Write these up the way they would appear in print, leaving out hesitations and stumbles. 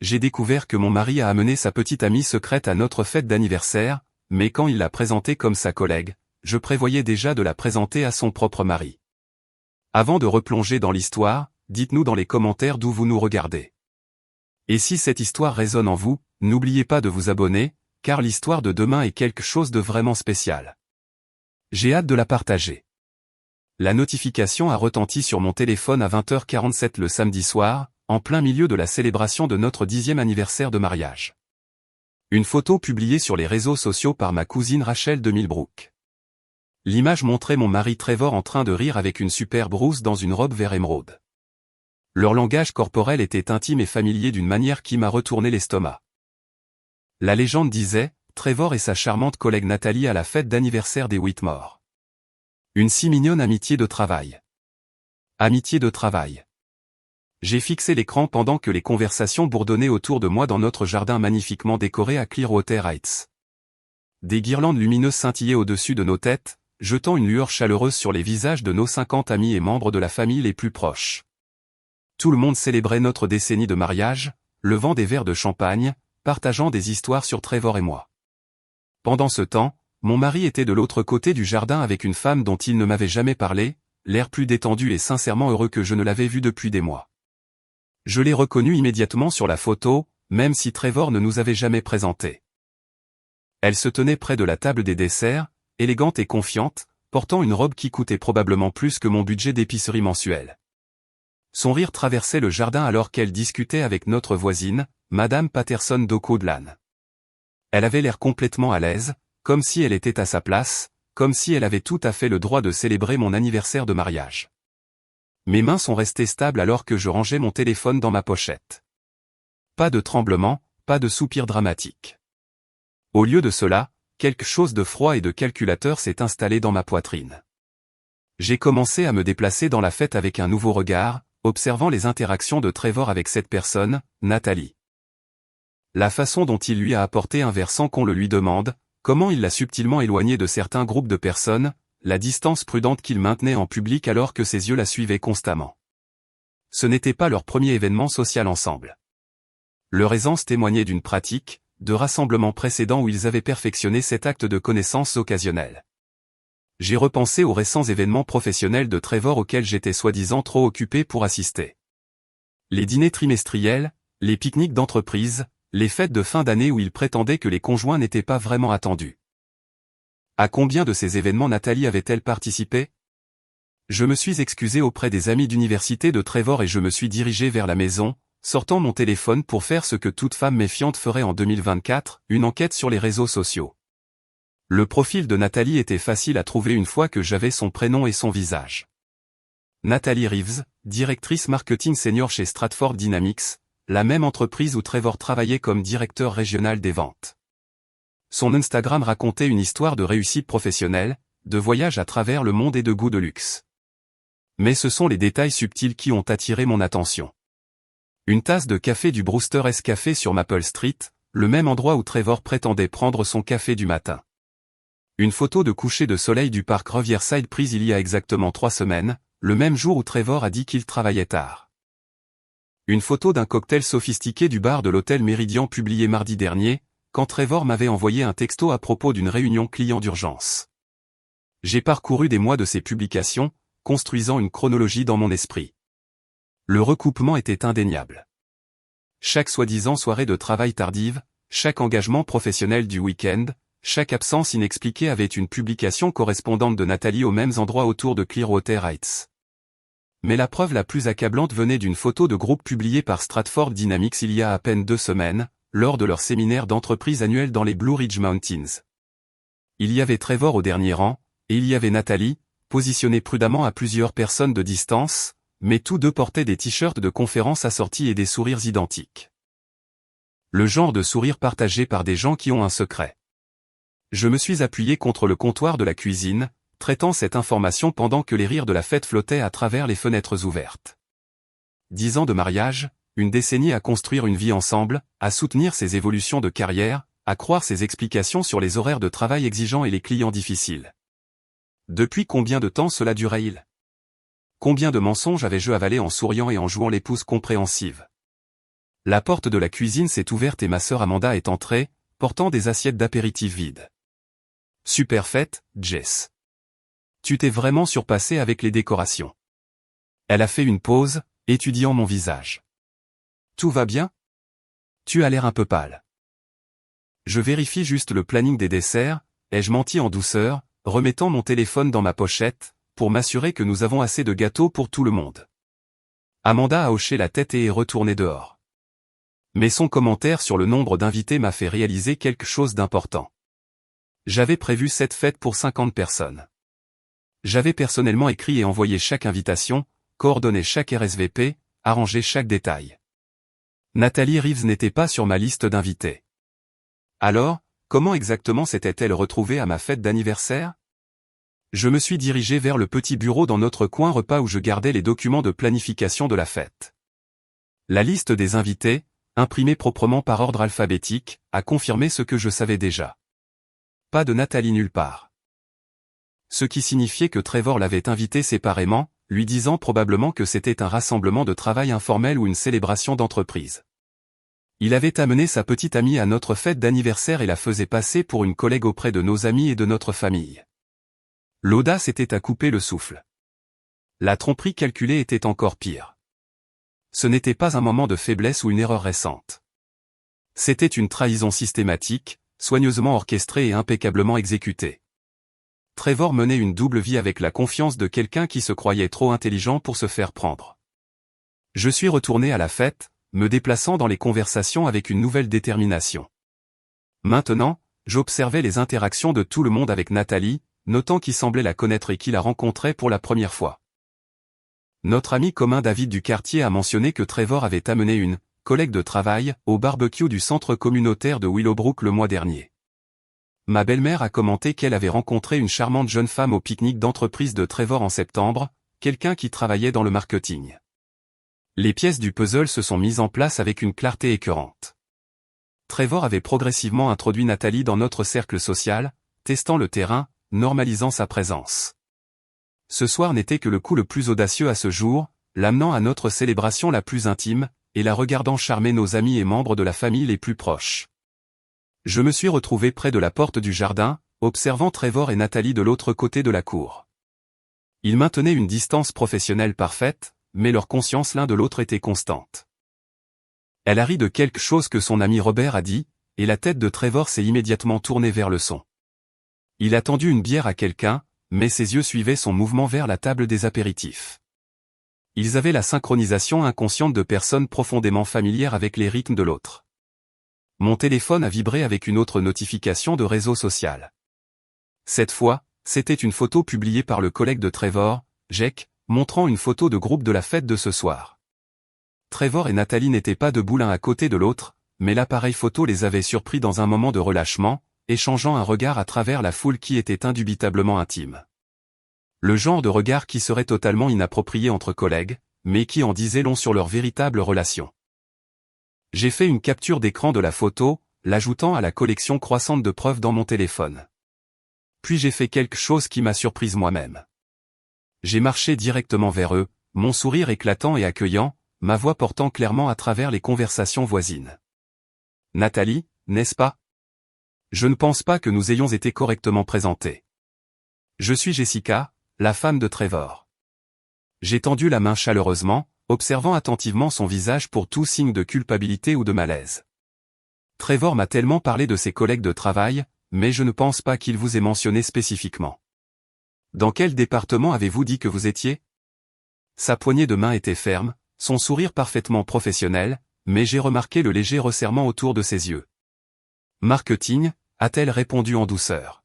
J'ai découvert que mon mari a amené sa petite amie secrète à notre fête d'anniversaire, mais quand il l'a présentée comme sa collègue, je prévoyais déjà de la présenter à son propre mari. Avant de replonger dans l'histoire, dites-nous dans les commentaires d'où vous nous regardez. Et si cette histoire résonne en vous, n'oubliez pas de vous abonner, car l'histoire de demain est quelque chose de vraiment spécial. J'ai hâte de la partager. La notification a retenti sur mon téléphone à 20h47 le samedi soir, en plein milieu de la célébration de notre 10e anniversaire de mariage. Une photo publiée sur les réseaux sociaux par ma cousine Rachel de Millbrook. L'image montrait mon mari Trevor en train de rire avec une superbe rousse dans une robe vert émeraude. Leur langage corporel était intime et familier d'une manière qui m'a retourné l'estomac. La légende disait, Trevor et sa charmante collègue Nathalie à la fête d'anniversaire des Whitmore. Une si mignonne amitié de travail. Amitié de travail. J'ai fixé l'écran pendant que les conversations bourdonnaient autour de moi dans notre jardin magnifiquement décoré à Clearwater Heights. Des guirlandes lumineuses scintillaient au-dessus de nos têtes, jetant une lueur chaleureuse sur les visages de nos 50 amis et membres de la famille les plus proches. Tout le monde célébrait notre décennie de mariage, levant des verres de champagne, partageant des histoires sur Trevor et moi. Pendant ce temps, mon mari était de l'autre côté du jardin avec une femme dont il ne m'avait jamais parlé, l'air plus détendu et sincèrement heureux que je ne l'avais vu depuis des mois. Je l'ai reconnu immédiatement sur la photo, même si Trevor ne nous avait jamais présenté. Elle se tenait près de la table des desserts, élégante et confiante, portant une robe qui coûtait probablement plus que mon budget d'épicerie mensuel. Son rire traversait le jardin alors qu'elle discutait avec notre voisine, Madame Patterson d'O'Caughlin. Elle avait l'air complètement à l'aise, comme si elle était à sa place, comme si elle avait tout à fait le droit de célébrer mon anniversaire de mariage. Mes mains sont restées stables alors que je rangeais mon téléphone dans ma pochette. Pas de tremblement, pas de soupir dramatique. Au lieu de cela, quelque chose de froid et de calculateur s'est installé dans ma poitrine. J'ai commencé à me déplacer dans la fête avec un nouveau regard, observant les interactions de Trevor avec cette personne, Nathalie. La façon dont il lui a apporté un verre sans qu'on le lui demande, comment il l'a subtilement éloigné de certains groupes de personnes, la distance prudente qu'il maintenait en public alors que ses yeux la suivaient constamment. Ce n'était pas leur premier événement social ensemble. Leur aisance témoignait d'une pratique, de rassemblements précédents où ils avaient perfectionné cet acte de connaissance occasionnelle. J'ai repensé aux récents événements professionnels de Trevor auxquels j'étais soi-disant trop occupé pour assister. Les dîners trimestriels, les pique-niques d'entreprise, les fêtes de fin d'année où il prétendait que les conjoints n'étaient pas vraiment attendus. À combien de ces événements Nathalie avait-elle participé? Je me suis excusé auprès des amis d'université de Trevor et je me suis dirigé vers la maison, sortant mon téléphone pour faire ce que toute femme méfiante ferait en 2024, une enquête sur les réseaux sociaux. Le profil de Nathalie était facile à trouver une fois que j'avais son prénom et son visage. Nathalie Reeves, directrice marketing senior chez Stratford Dynamics, la même entreprise où Trevor travaillait comme directeur régional des ventes. Son Instagram racontait une histoire de réussite professionnelle, de voyage à travers le monde et de goût de luxe. Mais ce sont les détails subtils qui ont attiré mon attention. Une tasse de café du Brewster Café sur Maple Street, le même endroit où Trevor prétendait prendre son café du matin. Une photo de coucher de soleil du parc Riverside prise il y a exactement 3 semaines, le même jour où Trevor a dit qu'il travaillait tard. Une photo d'un cocktail sophistiqué du bar de l'hôtel Méridien publiée mardi dernier, quand Trevor m'avait envoyé un texto à propos d'une réunion client d'urgence. J'ai parcouru des mois de ces publications, construisant une chronologie dans mon esprit. Le recoupement était indéniable. Chaque soi-disant soirée de travail tardive, chaque engagement professionnel du week-end, chaque absence inexpliquée avait une publication correspondante de Nathalie aux mêmes endroits autour de Clearwater Heights. Mais la preuve la plus accablante venait d'une photo de groupe publiée par Stratford Dynamics il y a à peine 2 semaines, lors de leur séminaire d'entreprise annuel dans les Blue Ridge Mountains. Il y avait Trevor au dernier rang, et il y avait Nathalie, positionnée prudemment à plusieurs personnes de distance, mais tous deux portaient des t-shirts de conférence assortis et des sourires identiques. Le genre de sourire partagé par des gens qui ont un secret. Je me suis appuyé contre le comptoir de la cuisine, traitant cette information pendant que les rires de la fête flottaient à travers les fenêtres ouvertes. 10 ans de mariage, une décennie à construire une vie ensemble, à soutenir ses évolutions de carrière, à croire ses explications sur les horaires de travail exigeants et les clients difficiles. Depuis combien de temps cela durait-il? Combien de mensonges avais-je avalés en souriant et en jouant l'épouse compréhensive? La porte de la cuisine s'est ouverte et ma sœur Amanda est entrée, portant des assiettes d'apéritifs vides. Super fête, Jess. Tu t'es vraiment surpassé avec les décorations. Elle a fait une pause, étudiant mon visage. Tout va bien? Tu as l'air un peu pâle. Je vérifie juste le planning des desserts, ai-je menti en douceur, remettant mon téléphone dans ma pochette, pour m'assurer que nous avons assez de gâteaux pour tout le monde. Amanda a hoché la tête et est retournée dehors. Mais son commentaire sur le nombre d'invités m'a fait réaliser quelque chose d'important. J'avais prévu cette fête pour 50 personnes. J'avais personnellement écrit et envoyé chaque invitation, coordonné chaque RSVP, arrangé chaque détail. Nathalie Reeves n'était pas sur ma liste d'invités. Alors, comment exactement s'était-elle retrouvée à ma fête d'anniversaire? Je me suis dirigé vers le petit bureau dans notre coin repas où je gardais les documents de planification de la fête. La liste des invités, imprimée proprement par ordre alphabétique, a confirmé ce que je savais déjà. Pas de Nathalie nulle part. Ce qui signifiait que Trevor l'avait invitée séparément, lui disant probablement que c'était un rassemblement de travail informel ou une célébration d'entreprise. Il avait amené sa petite amie à notre fête d'anniversaire et la faisait passer pour une collègue auprès de nos amis et de notre famille. L'audace était à couper le souffle. La tromperie calculée était encore pire. Ce n'était pas un moment de faiblesse ou une erreur récente. C'était une trahison systématique, soigneusement orchestrée et impeccablement exécutée. Trevor menait une double vie avec la confiance de quelqu'un qui se croyait trop intelligent pour se faire prendre. Je suis retourné à la fête, me déplaçant dans les conversations avec une nouvelle détermination. Maintenant, j'observais les interactions de tout le monde avec Nathalie, notant qui semblait la connaître et qui la rencontrait pour la première fois. Notre ami commun David du quartier a mentionné que Trevor avait amené une collègue de travail au barbecue du centre communautaire de Willowbrook le mois dernier. Ma belle-mère a commenté qu'elle avait rencontré une charmante jeune femme au pique-nique d'entreprise de Trevor en septembre, quelqu'un qui travaillait dans le marketing. Les pièces du puzzle se sont mises en place avec une clarté écœurante. Trevor avait progressivement introduit Nathalie dans notre cercle social, testant le terrain, normalisant sa présence. Ce soir n'était que le coup le plus audacieux à ce jour, l'amenant à notre célébration la plus intime, et la regardant charmer nos amis et membres de la famille les plus proches. Je me suis retrouvé près de la porte du jardin, observant Trevor et Nathalie de l'autre côté de la cour. Ils maintenaient une distance professionnelle parfaite, mais leur conscience l'un de l'autre était constante. Elle a ri de quelque chose que son ami Robert a dit, et la tête de Trevor s'est immédiatement tournée vers le son. Il a tendu une bière à quelqu'un, mais ses yeux suivaient son mouvement vers la table des apéritifs. Ils avaient la synchronisation inconsciente de personnes profondément familières avec les rythmes de l'autre. Mon téléphone a vibré avec une autre notification de réseau social. Cette fois, c'était une photo publiée par le collègue de Trevor, Jake, montrant une photo de groupe de la fête de ce soir. Trevor et Nathalie n'étaient pas debout l'un à côté de l'autre, mais l'appareil photo les avait surpris dans un moment de relâchement, échangeant un regard à travers la foule qui était indubitablement intime. Le genre de regard qui serait totalement inapproprié entre collègues, mais qui en disait long sur leur véritable relation. J'ai fait une capture d'écran de la photo, l'ajoutant à la collection croissante de preuves dans mon téléphone. Puis j'ai fait quelque chose qui m'a surprise moi-même. J'ai marché directement vers eux, mon sourire éclatant et accueillant, ma voix portant clairement à travers les conversations voisines. Nathalie, n'est-ce pas? Je ne pense pas que nous ayons été correctement présentés. Je suis Jessica, la femme de Trevor. J'ai tendu la main chaleureusement, observant attentivement son visage pour tout signe de culpabilité ou de malaise. Trevor m'a tellement parlé de ses collègues de travail, mais je ne pense pas qu'il vous ait mentionné spécifiquement. Dans quel département avez-vous dit que vous étiez? Sa poignée de main était ferme, son sourire parfaitement professionnel, mais j'ai remarqué le léger resserrement autour de ses yeux. Marketing, a-t-elle répondu en douceur.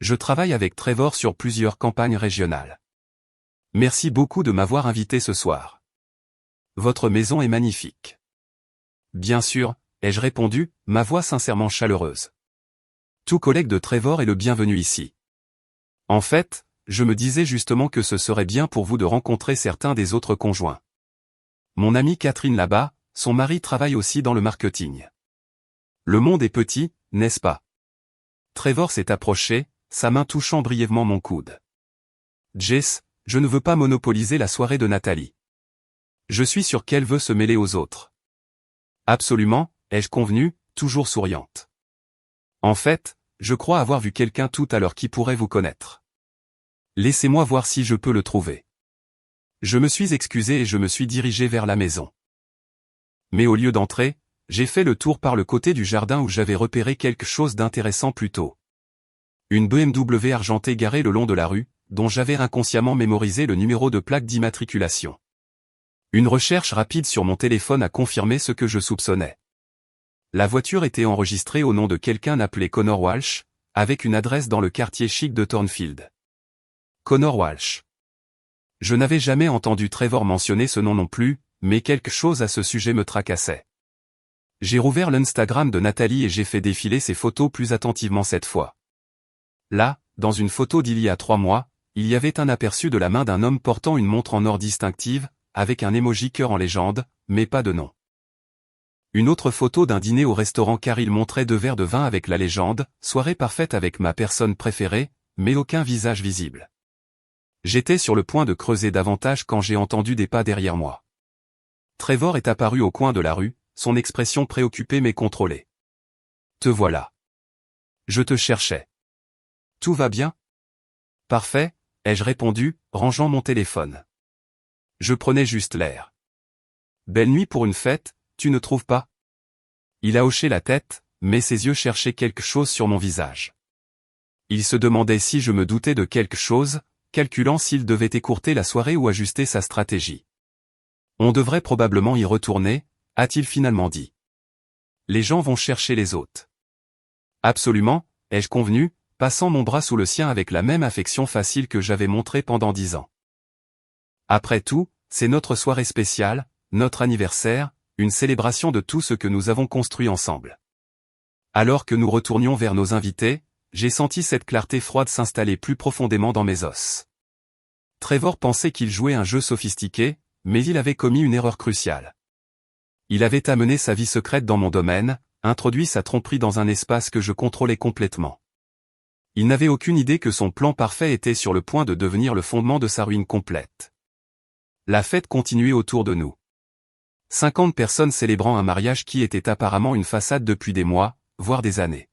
Je travaille avec Trevor sur plusieurs campagnes régionales. Merci beaucoup de m'avoir invité ce soir. Votre maison est magnifique. Bien sûr, ai-je répondu, ma voix sincèrement chaleureuse. Tout collègue de Trevor est le bienvenu ici. En fait, je me disais justement que ce serait bien pour vous de rencontrer certains des autres conjoints. Mon amie Catherine là-bas, son mari travaille aussi dans le marketing. Le monde est petit, n'est-ce pas? Trevor s'est approché, sa main touchant brièvement mon coude. Jess, je ne veux pas monopoliser la soirée de Nathalie. Je suis sûr qu'elle veut se mêler aux autres. Absolument, ai-je convenu, toujours souriante. En fait, je crois avoir vu quelqu'un tout à l'heure qui pourrait vous connaître. Laissez-moi voir si je peux le trouver. Je me suis excusé et je me suis dirigé vers la maison. Mais au lieu d'entrer, j'ai fait le tour par le côté du jardin où j'avais repéré quelque chose d'intéressant plus tôt. Une BMW argentée garée le long de la rue, dont j'avais inconsciemment mémorisé le numéro de plaque d'immatriculation. Une recherche rapide sur mon téléphone a confirmé ce que je soupçonnais. La voiture était enregistrée au nom de quelqu'un appelé Connor Walsh, avec une adresse dans le quartier chic de Thornfield. Connor Walsh. Je n'avais jamais entendu Trevor mentionner ce nom non plus, mais quelque chose à ce sujet me tracassait. J'ai rouvert l'Instagram de Nathalie et j'ai fait défiler ses photos plus attentivement cette fois. Là, dans une photo d'il y a 3 mois, il y avait un aperçu de la main d'un homme portant une montre en or distinctive, avec un emoji cœur en légende, mais pas de nom. Une autre photo d'un dîner au restaurant car il montrait 2 verres de vin avec la légende, soirée parfaite avec ma personne préférée, mais aucun visage visible. J'étais sur le point de creuser davantage quand j'ai entendu des pas derrière moi. Trevor est apparu au coin de la rue, son expression préoccupée mais contrôlée. « Te voilà. Je te cherchais. Tout va bien ? » « Parfait, ai-je répondu, rangeant mon téléphone. Je prenais juste l'air. « Belle nuit pour une fête, tu ne trouves pas ? » Il a hoché la tête, mais ses yeux cherchaient quelque chose sur mon visage. Il se demandait si je me doutais de quelque chose, calculant s'il devait écourter la soirée ou ajuster sa stratégie. « On devrait probablement y retourner, a-t-il finalement dit. Les gens vont chercher les hôtes. Absolument, ai-je convenu, passant mon bras sous le sien avec la même affection facile que j'avais montrée pendant 10 ans. Après tout, c'est notre soirée spéciale, notre anniversaire, une célébration de tout ce que nous avons construit ensemble. Alors que nous retournions vers nos invités, j'ai senti cette clarté froide s'installer plus profondément dans mes os. Trevor pensait qu'il jouait un jeu sophistiqué, mais il avait commis une erreur cruciale. Il avait amené sa vie secrète dans mon domaine, introduit sa tromperie dans un espace que je contrôlais complètement. Il n'avait aucune idée que son plan parfait était sur le point de devenir le fondement de sa ruine complète. La fête continuait autour de nous. 50 personnes célébrant un mariage qui était apparemment une façade depuis des mois, voire des années.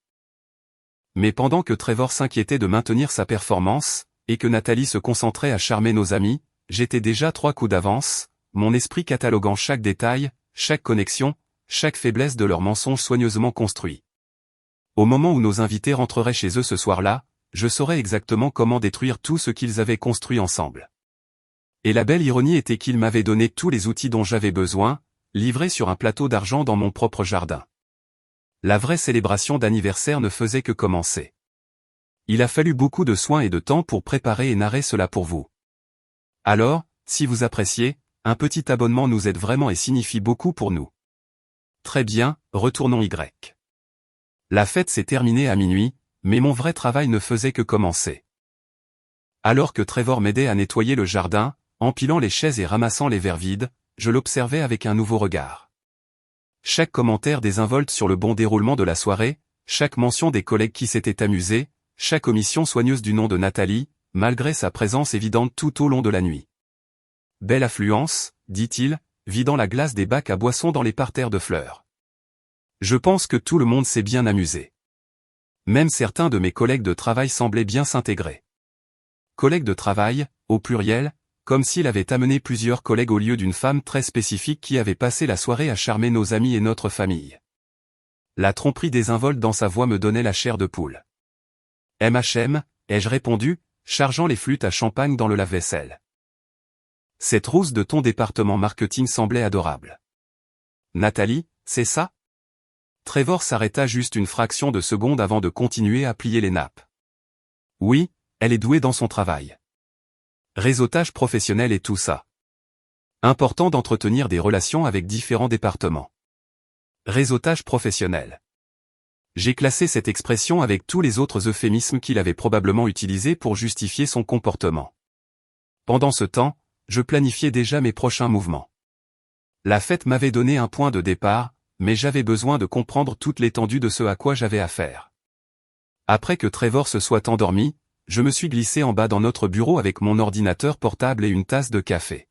Mais pendant que Trevor s'inquiétait de maintenir sa performance, et que Nathalie se concentrait à charmer nos amis, j'étais déjà 3 coups d'avance, mon esprit cataloguant chaque détail, chaque connexion, chaque faiblesse de leur mensonge soigneusement construit. Au moment où nos invités rentreraient chez eux ce soir-là, je saurais exactement comment détruire tout ce qu'ils avaient construit ensemble. Et la belle ironie était qu'ils m'avaient donné tous les outils dont j'avais besoin, livrés sur un plateau d'argent dans mon propre jardin. La vraie célébration d'anniversaire ne faisait que commencer. Il a fallu beaucoup de soins et de temps pour préparer et narrer cela pour vous. Alors, si vous appréciez, un petit abonnement nous aide vraiment et signifie beaucoup pour nous. Très bien, retournons Y. La fête s'est terminée à minuit, mais mon vrai travail ne faisait que commencer. Alors que Trevor m'aidait à nettoyer le jardin, empilant les chaises et ramassant les verres vides, je l'observais avec un nouveau regard. Chaque commentaire désinvolte sur le bon déroulement de la soirée, chaque mention des collègues qui s'étaient amusés, chaque omission soigneuse du nom de Nathalie, malgré sa présence évidente tout au long de la nuit. Belle affluence, dit-il, vidant la glace des bacs à boissons dans les parterres de fleurs. Je pense que tout le monde s'est bien amusé. Même certains de mes collègues de travail semblaient bien s'intégrer. Collègues de travail, au pluriel, comme s'il avait amené plusieurs collègues au lieu d'une femme très spécifique qui avait passé la soirée à charmer nos amis et notre famille. La tromperie désinvolte dans sa voix me donnait la chair de poule. MHM, ai-je répondu, chargeant les flûtes à champagne dans le lave-vaisselle. Cette rousse de ton département marketing semblait adorable. Nathalie, c'est ça ? Trevor s'arrêta juste une fraction de seconde avant de continuer à plier les nappes. Oui, elle est douée dans son travail. Réseautage professionnel et tout ça. Important d'entretenir des relations avec différents départements. Réseautage professionnel. J'ai classé cette expression avec tous les autres euphémismes qu'il avait probablement utilisés pour justifier son comportement. Pendant ce temps, je planifiais déjà mes prochains mouvements. La fête m'avait donné un point de départ, mais j'avais besoin de comprendre toute l'étendue de ce à quoi j'avais affaire. Après que Trevor se soit endormi, je me suis glissé en bas dans notre bureau avec mon ordinateur portable et une tasse de café.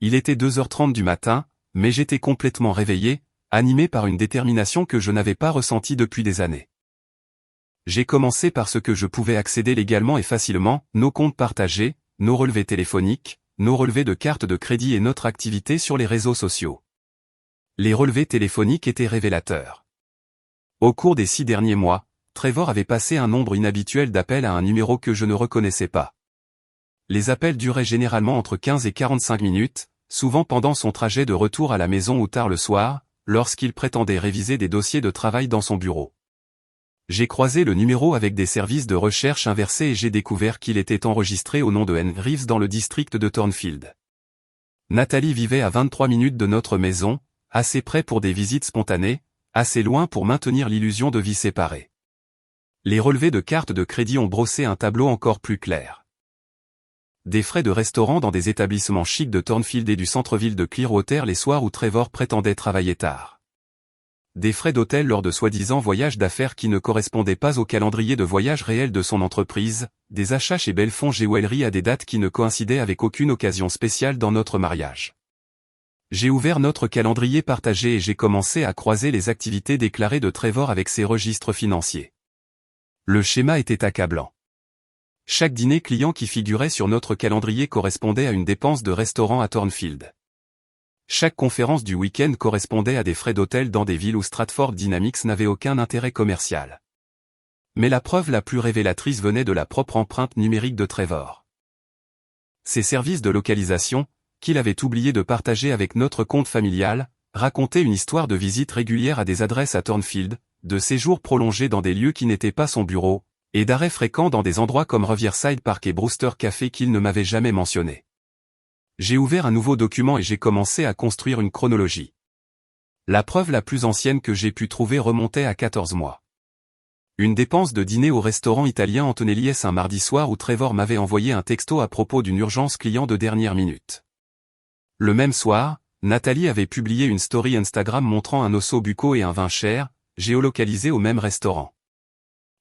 Il était 2h30 du matin, mais j'étais complètement réveillé, animé par une détermination que je n'avais pas ressentie depuis des années. J'ai commencé par ce que je pouvais accéder légalement et facilement, nos comptes partagés, nos relevés téléphoniques, nos relevés de cartes de crédit et notre activité sur les réseaux sociaux. Les relevés téléphoniques étaient révélateurs. Au cours des 6 derniers mois, Trevor avait passé un nombre inhabituel d'appels à un numéro que je ne reconnaissais pas. Les appels duraient généralement entre 15 et 45 minutes, souvent pendant son trajet de retour à la maison ou tard le soir, lorsqu'il prétendait réviser des dossiers de travail dans son bureau. J'ai croisé le numéro avec des services de recherche inversés et j'ai découvert qu'il était enregistré au nom de Anne Reeves dans le district de Thornfield. Nathalie vivait à 23 minutes de notre maison, assez près pour des visites spontanées, assez loin pour maintenir l'illusion de vie séparée. Les relevés de cartes de crédit ont brossé un tableau encore plus clair. Des frais de restaurant dans des établissements chics de Thornfield et du centre-ville de Clearwater les soirs où Trevor prétendait travailler tard. Des frais d'hôtel lors de soi-disant voyages d'affaires qui ne correspondaient pas au calendrier de voyage réel de son entreprise, des achats chez Bellefonds Jewelry à des dates qui ne coïncidaient avec aucune occasion spéciale dans notre mariage. J'ai ouvert notre calendrier partagé et j'ai commencé à croiser les activités déclarées de Trevor avec ses registres financiers. Le schéma était accablant. Chaque dîner client qui figurait sur notre calendrier correspondait à une dépense de restaurant à Thornfield. Chaque conférence du week-end correspondait à des frais d'hôtel dans des villes où Stratford Dynamics n'avait aucun intérêt commercial. Mais la preuve la plus révélatrice venait de la propre empreinte numérique de Trevor. Ses services de localisation, qu'il avait oublié de partager avec notre compte familial, racontaient une histoire de visite régulière à des adresses à Thornfield, de séjours prolongés dans des lieux qui n'étaient pas son bureau, et d'arrêts fréquents dans des endroits comme Riverside Park et Brewster Café qu'il ne m'avait jamais mentionnés. J'ai ouvert un nouveau document et j'ai commencé à construire une chronologie. La preuve la plus ancienne que j'ai pu trouver remontait à 14 mois. Une dépense de dîner au restaurant italien Antonelli's un mardi soir où Trevor m'avait envoyé un texto à propos d'une urgence client de dernière minute. Le même soir, Nathalie avait publié une story Instagram montrant un osso bucco et un vin cher, géolocalisés au même restaurant.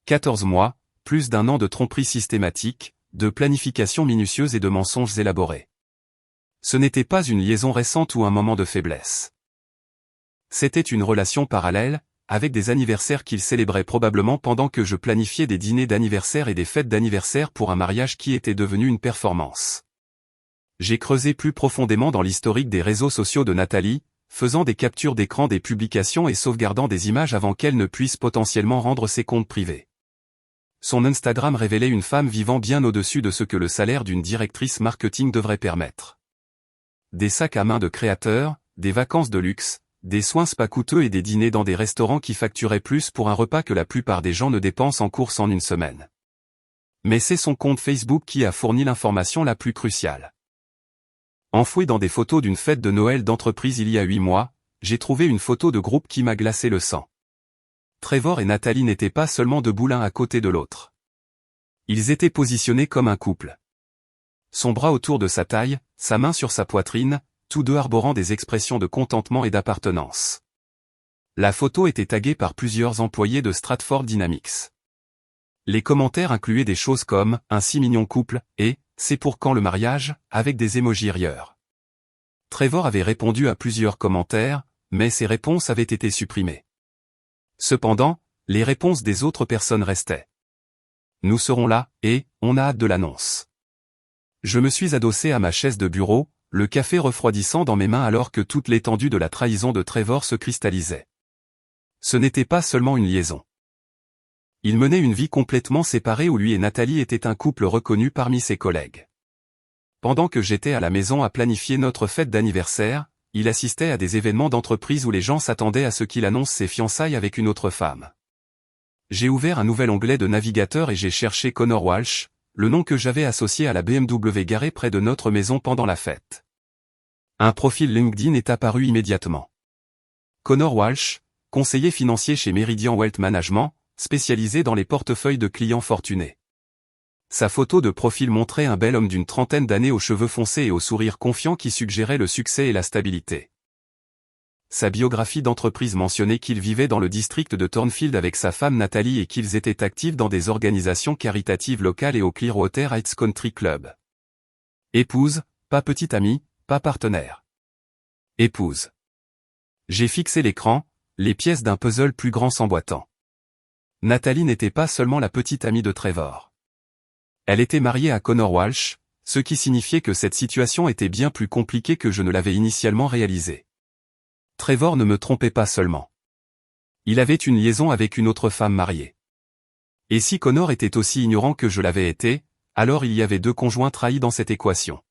14 mois, plus d'1 an de tromperie systématique, de planification minutieuse et de mensonges élaborés. Ce n'était pas une liaison récente ou un moment de faiblesse. C'était une relation parallèle, avec des anniversaires qu'il célébrait probablement pendant que je planifiais des dîners d'anniversaire et des fêtes d'anniversaire pour un mariage qui était devenu une performance. J'ai creusé plus profondément dans l'historique des réseaux sociaux de Nathalie, faisant des captures d'écran des publications et sauvegardant des images avant qu'elle ne puisse potentiellement rendre ses comptes privés. Son Instagram révélait une femme vivant bien au-dessus de ce que le salaire d'une directrice marketing devrait permettre. Des sacs à main de créateurs, des vacances de luxe, des soins spa coûteux et des dîners dans des restaurants qui facturaient plus pour un repas que la plupart des gens ne dépensent en courses en une semaine. Mais c'est son compte Facebook qui a fourni l'information la plus cruciale. Enfoui dans des photos d'une fête de Noël d'entreprise il y a 8 mois, j'ai trouvé une photo de groupe qui m'a glacé le sang. Trevor et Nathalie n'étaient pas seulement debout l'un à côté de l'autre. Ils étaient positionnés comme un couple. Son bras autour de sa taille, sa main sur sa poitrine, tous deux arborant des expressions de contentement et d'appartenance. La photo était taguée par plusieurs employés de Stratford Dynamics. Les commentaires incluaient des choses comme « un si mignon couple » et « c'est pour quand le mariage ?» avec des émojis rieurs. Trevor avait répondu à plusieurs commentaires, mais ses réponses avaient été supprimées. Cependant, les réponses des autres personnes restaient. Nous serons là, et on a hâte de l'annonce. Je me suis adossé à ma chaise de bureau, le café refroidissant dans mes mains alors que toute l'étendue de la trahison de Trevor se cristallisait. Ce n'était pas seulement une liaison. Il menait une vie complètement séparée où lui et Nathalie étaient un couple reconnu parmi ses collègues. Pendant que j'étais à la maison à planifier notre fête d'anniversaire, il assistait à des événements d'entreprise où les gens s'attendaient à ce qu'il annonce ses fiançailles avec une autre femme. J'ai ouvert un nouvel onglet de navigateur et j'ai cherché Connor Walsh, le nom que j'avais associé à la BMW garée près de notre maison pendant la fête. Un profil LinkedIn est apparu immédiatement. Connor Walsh, conseiller financier chez Meridian Wealth Management, spécialisé dans les portefeuilles de clients fortunés. Sa photo de profil montrait un bel homme d'une trentaine d'années aux cheveux foncés et au sourire confiant qui suggérait le succès et la stabilité. Sa biographie d'entreprise mentionnait qu'il vivait dans le district de Thornfield avec sa femme Nathalie et qu'ils étaient actifs dans des organisations caritatives locales et au Clearwater Heights Country Club. Épouse, pas petite amie, pas partenaire. Épouse. J'ai fixé l'écran, les pièces d'un puzzle plus grand s'emboîtant. Natalie n'était pas seulement la petite amie de Trevor. Elle était mariée à Connor Walsh, ce qui signifiait que cette situation était bien plus compliquée que je ne l'avais initialement réalisé. Trevor ne me trompait pas seulement. Il avait une liaison avec une autre femme mariée. Et si Connor était aussi ignorant que je l'avais été, alors il y avait 2 conjoints trahis dans cette équation.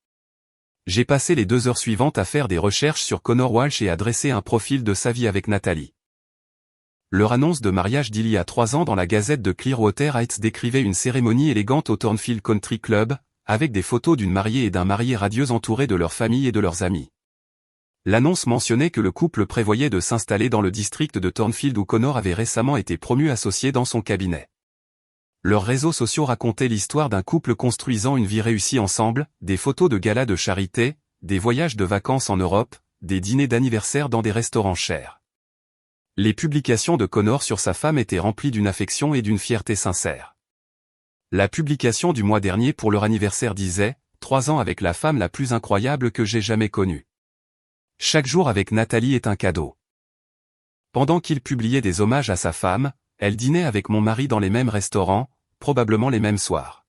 J'ai passé les 2 heures suivantes à faire des recherches sur Connor Walsh et à dresser un profil de sa vie avec Natalie. Leur annonce de mariage d'il y a 3 ans dans la gazette de Clearwater Heights décrivait une cérémonie élégante au Thornfield Country Club, avec des photos d'une mariée et d'un marié radieux entourés de leur famille et de leurs amis. L'annonce mentionnait que le couple prévoyait de s'installer dans le district de Thornfield où Connor avait récemment été promu associé dans son cabinet. Leurs réseaux sociaux racontaient l'histoire d'un couple construisant une vie réussie ensemble, des photos de galas de charité, des voyages de vacances en Europe, des dîners d'anniversaire dans des restaurants chers. Les publications de Connor sur sa femme étaient remplies d'une affection et d'une fierté sincère. La publication du mois dernier pour leur anniversaire disait « 3 ans avec la femme la plus incroyable que j'ai jamais connue. Chaque jour avec Natalie est un cadeau. » Pendant qu'il publiait des hommages à sa femme, elle dînait avec mon mari dans les mêmes restaurants, probablement les mêmes soirs.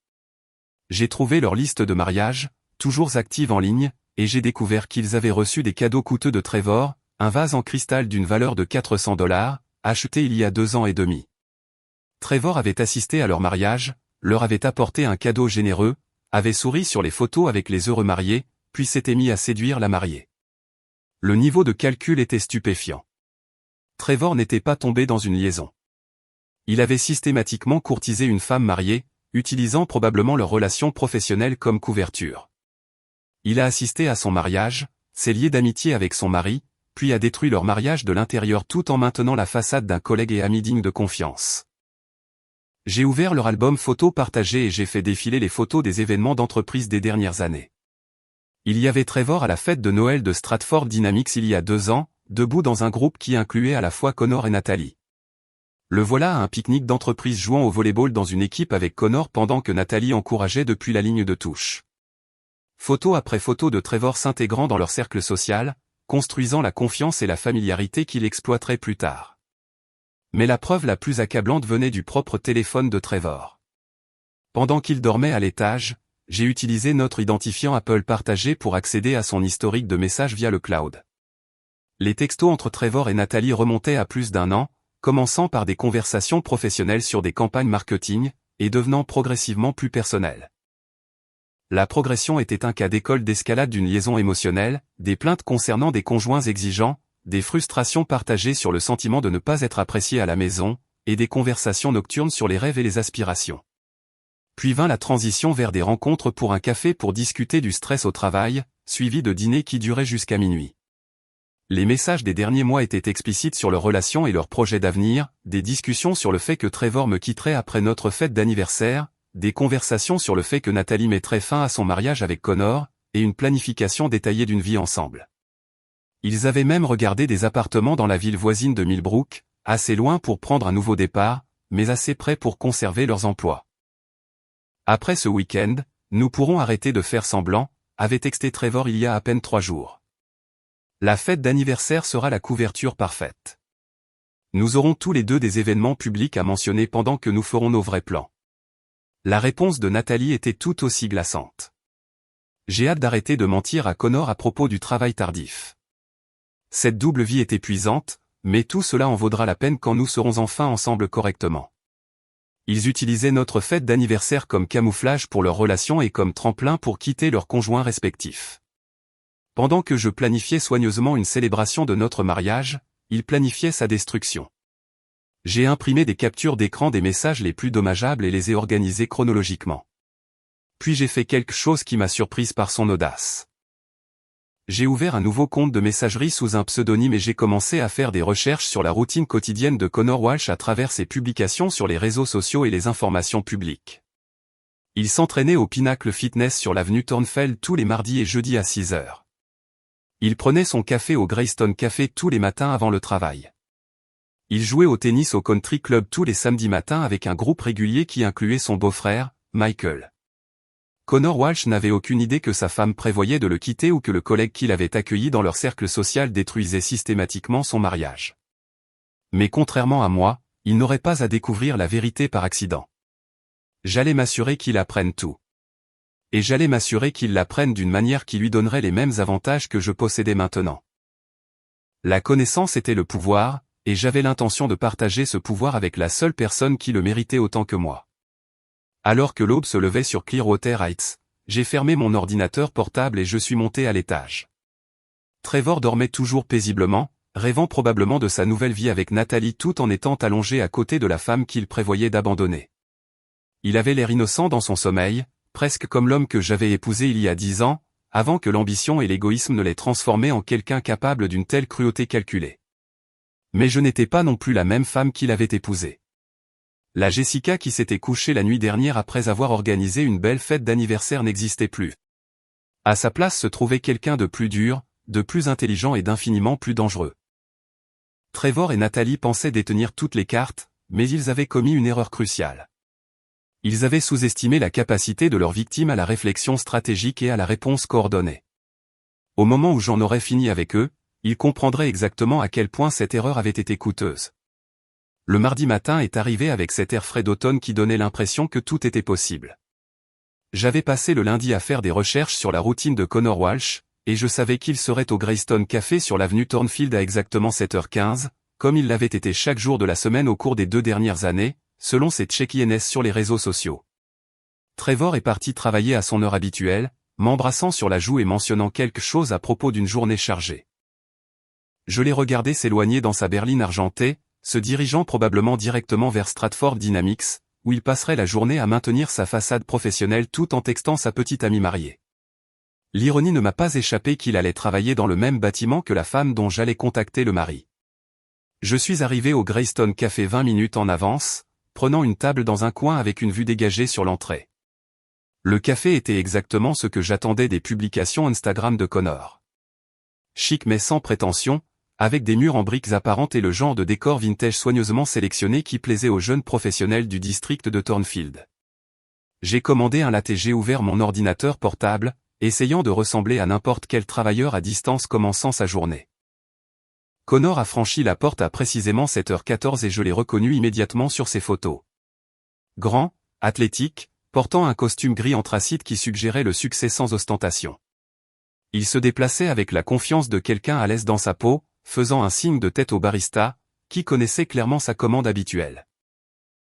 J'ai trouvé leur liste de mariage, toujours active en ligne, et j'ai découvert qu'ils avaient reçu des cadeaux coûteux de Trevor, un vase en cristal d'une valeur de $400, acheté il y a 2 ans et demi. Trevor avait assisté à leur mariage, leur avait apporté un cadeau généreux, avait souri sur les photos avec les heureux mariés, puis s'était mis à séduire la mariée. Le niveau de calcul était stupéfiant. Trevor n'était pas tombé dans une liaison. Il avait systématiquement courtisé une femme mariée, utilisant probablement leur relation professionnelle comme couverture. Il a assisté à son mariage, s'est lié d'amitié avec son mari, puis a détruit leur mariage de l'intérieur tout en maintenant la façade d'un collègue et ami digne de confiance. J'ai ouvert leur album photos partagées et j'ai fait défiler les photos des événements d'entreprise des dernières années. Il y avait Trevor à la fête de Noël de Stratford Dynamics il y a 2 ans, debout dans un groupe qui incluait à la fois Connor et Natalie. Le voilà à un pique-nique d'entreprise jouant au volleyball dans une équipe avec Connor pendant que Natalie encourageait depuis la ligne de touche. Photo après photo de Trevor s'intégrant dans leur cercle social, construisant la confiance et la familiarité qu'il exploiterait plus tard. Mais la preuve la plus accablante venait du propre téléphone de Trevor. Pendant qu'il dormait à l'étage, j'ai utilisé notre identifiant Apple partagé pour accéder à son historique de messages via le cloud. Les textos entre Trevor et Natalie remontaient à plus d'1 an, commençant par des conversations professionnelles sur des campagnes marketing, et devenant progressivement plus personnelles. La progression était un cas d'école d'escalade d'une liaison émotionnelle, des plaintes concernant des conjoints exigeants, des frustrations partagées sur le sentiment de ne pas être apprécié à la maison, et des conversations nocturnes sur les rêves et les aspirations. Puis vint la transition vers des rencontres pour un café pour discuter du stress au travail, suivi de dîners qui duraient jusqu'à minuit. Les messages des derniers mois étaient explicites sur leurs relations et leurs projets d'avenir, des discussions sur le fait que Trevor me quitterait après notre fête d'anniversaire, des conversations sur le fait que Natalie mettrait fin à son mariage avec Connor, et une planification détaillée d'une vie ensemble. Ils avaient même regardé des appartements dans la ville voisine de Millbrook, assez loin pour prendre un nouveau départ, mais assez près pour conserver leurs emplois. Après ce week-end, nous pourrons arrêter de faire semblant, avait texté Trevor il y a à peine 3 jours. La fête d'anniversaire sera la couverture parfaite. Nous aurons tous les 2 des événements publics à mentionner pendant que nous ferons nos vrais plans. La réponse de Natalie était tout aussi glaçante. J'ai hâte d'arrêter de mentir à Connor à propos du travail tardif. Cette double vie est épuisante, mais tout cela en vaudra la peine quand nous serons enfin ensemble correctement. Ils utilisaient notre fête d'anniversaire comme camouflage pour leur relation et comme tremplin pour quitter leurs conjoints respectifs. Pendant que je planifiais soigneusement une célébration de notre mariage, ils planifiaient sa destruction. J'ai imprimé des captures d'écran des messages les plus dommageables et les ai organisés chronologiquement. Puis j'ai fait quelque chose qui m'a surprise par son audace. J'ai ouvert un nouveau compte de messagerie sous un pseudonyme et j'ai commencé à faire des recherches sur la routine quotidienne de Connor Walsh à travers ses publications sur les réseaux sociaux et les informations publiques. Il s'entraînait au Pinnacle Fitness sur l'avenue Thornfield tous les mardis et jeudis à 6 heures. Il prenait son café au Greystone Café tous les matins avant le travail. Il jouait au tennis au Country Club tous les samedis matins avec un groupe régulier qui incluait son beau-frère, Michael. Connor Walsh n'avait aucune idée que sa femme prévoyait de le quitter ou que le collègue qui l'avait accueilli dans leur cercle social détruisait systématiquement son mariage. Mais contrairement à moi, il n'aurait pas à découvrir la vérité par accident. J'allais m'assurer qu'il apprenne tout. Et j'allais m'assurer qu'il l'apprenne d'une manière qui lui donnerait les mêmes avantages que je possédais maintenant. La connaissance était le pouvoir, et j'avais l'intention de partager ce pouvoir avec la seule personne qui le méritait autant que moi. Alors que l'aube se levait sur Clearwater Heights, j'ai fermé mon ordinateur portable et je suis monté à l'étage. Trevor dormait toujours paisiblement, rêvant probablement de sa nouvelle vie avec Natalie tout en étant allongé à côté de la femme qu'il prévoyait d'abandonner. Il avait l'air innocent dans son sommeil, presque comme l'homme que j'avais épousé il y a 10 ans, avant que l'ambition et l'égoïsme ne l'aient transformé en quelqu'un capable d'une telle cruauté calculée. Mais je n'étais pas non plus la même femme qu'il avait épousée. La Jessica qui s'était couchée la nuit dernière après avoir organisé une belle fête d'anniversaire n'existait plus. À sa place se trouvait quelqu'un de plus dur, de plus intelligent et d'infiniment plus dangereux. Trevor et Natalie pensaient détenir toutes les cartes, mais ils avaient commis une erreur cruciale. Ils avaient sous-estimé la capacité de leur victime à la réflexion stratégique et à la réponse coordonnée. Au moment où j'en aurais fini avec eux, ils comprendraient exactement à quel point cette erreur avait été coûteuse. Le mardi matin est arrivé avec cet air frais d'automne qui donnait l'impression que tout était possible. J'avais passé le lundi à faire des recherches sur la routine de Connor Walsh, et je savais qu'il serait au Greystone Café sur l'avenue Thornfield à exactement 7h15, comme il l'avait été chaque jour de la semaine au cours des 2 dernières années, selon ses check-ins sur les réseaux sociaux. Trevor est parti travailler à son heure habituelle, m'embrassant sur la joue et mentionnant quelque chose à propos d'une journée chargée. Je l'ai regardé s'éloigner dans sa berline argentée, se dirigeant probablement directement vers Stratford Dynamics, où il passerait la journée à maintenir sa façade professionnelle tout en textant sa petite amie mariée. L'ironie ne m'a pas échappé qu'il allait travailler dans le même bâtiment que la femme dont j'allais contacter le mari. Je suis arrivé au Greystone Café 20 minutes en avance, prenant une table dans un coin avec une vue dégagée sur l'entrée. Le café était exactement ce que j'attendais des publications Instagram de Connor. Chic mais sans prétention, avec des murs en briques apparentes et le genre de décor vintage soigneusement sélectionné qui plaisait aux jeunes professionnels du district de Thornfield. J'ai commandé un latte et j'ai ouvert mon ordinateur portable, essayant de ressembler à n'importe quel travailleur à distance commençant sa journée. Connor a franchi la porte à précisément 7h14 et je l'ai reconnu immédiatement sur ses photos. Grand, athlétique, portant un costume gris anthracite qui suggérait le succès sans ostentation. Il se déplaçait avec la confiance de quelqu'un à l'aise dans sa peau, faisant un signe de tête au barista, qui connaissait clairement sa commande habituelle.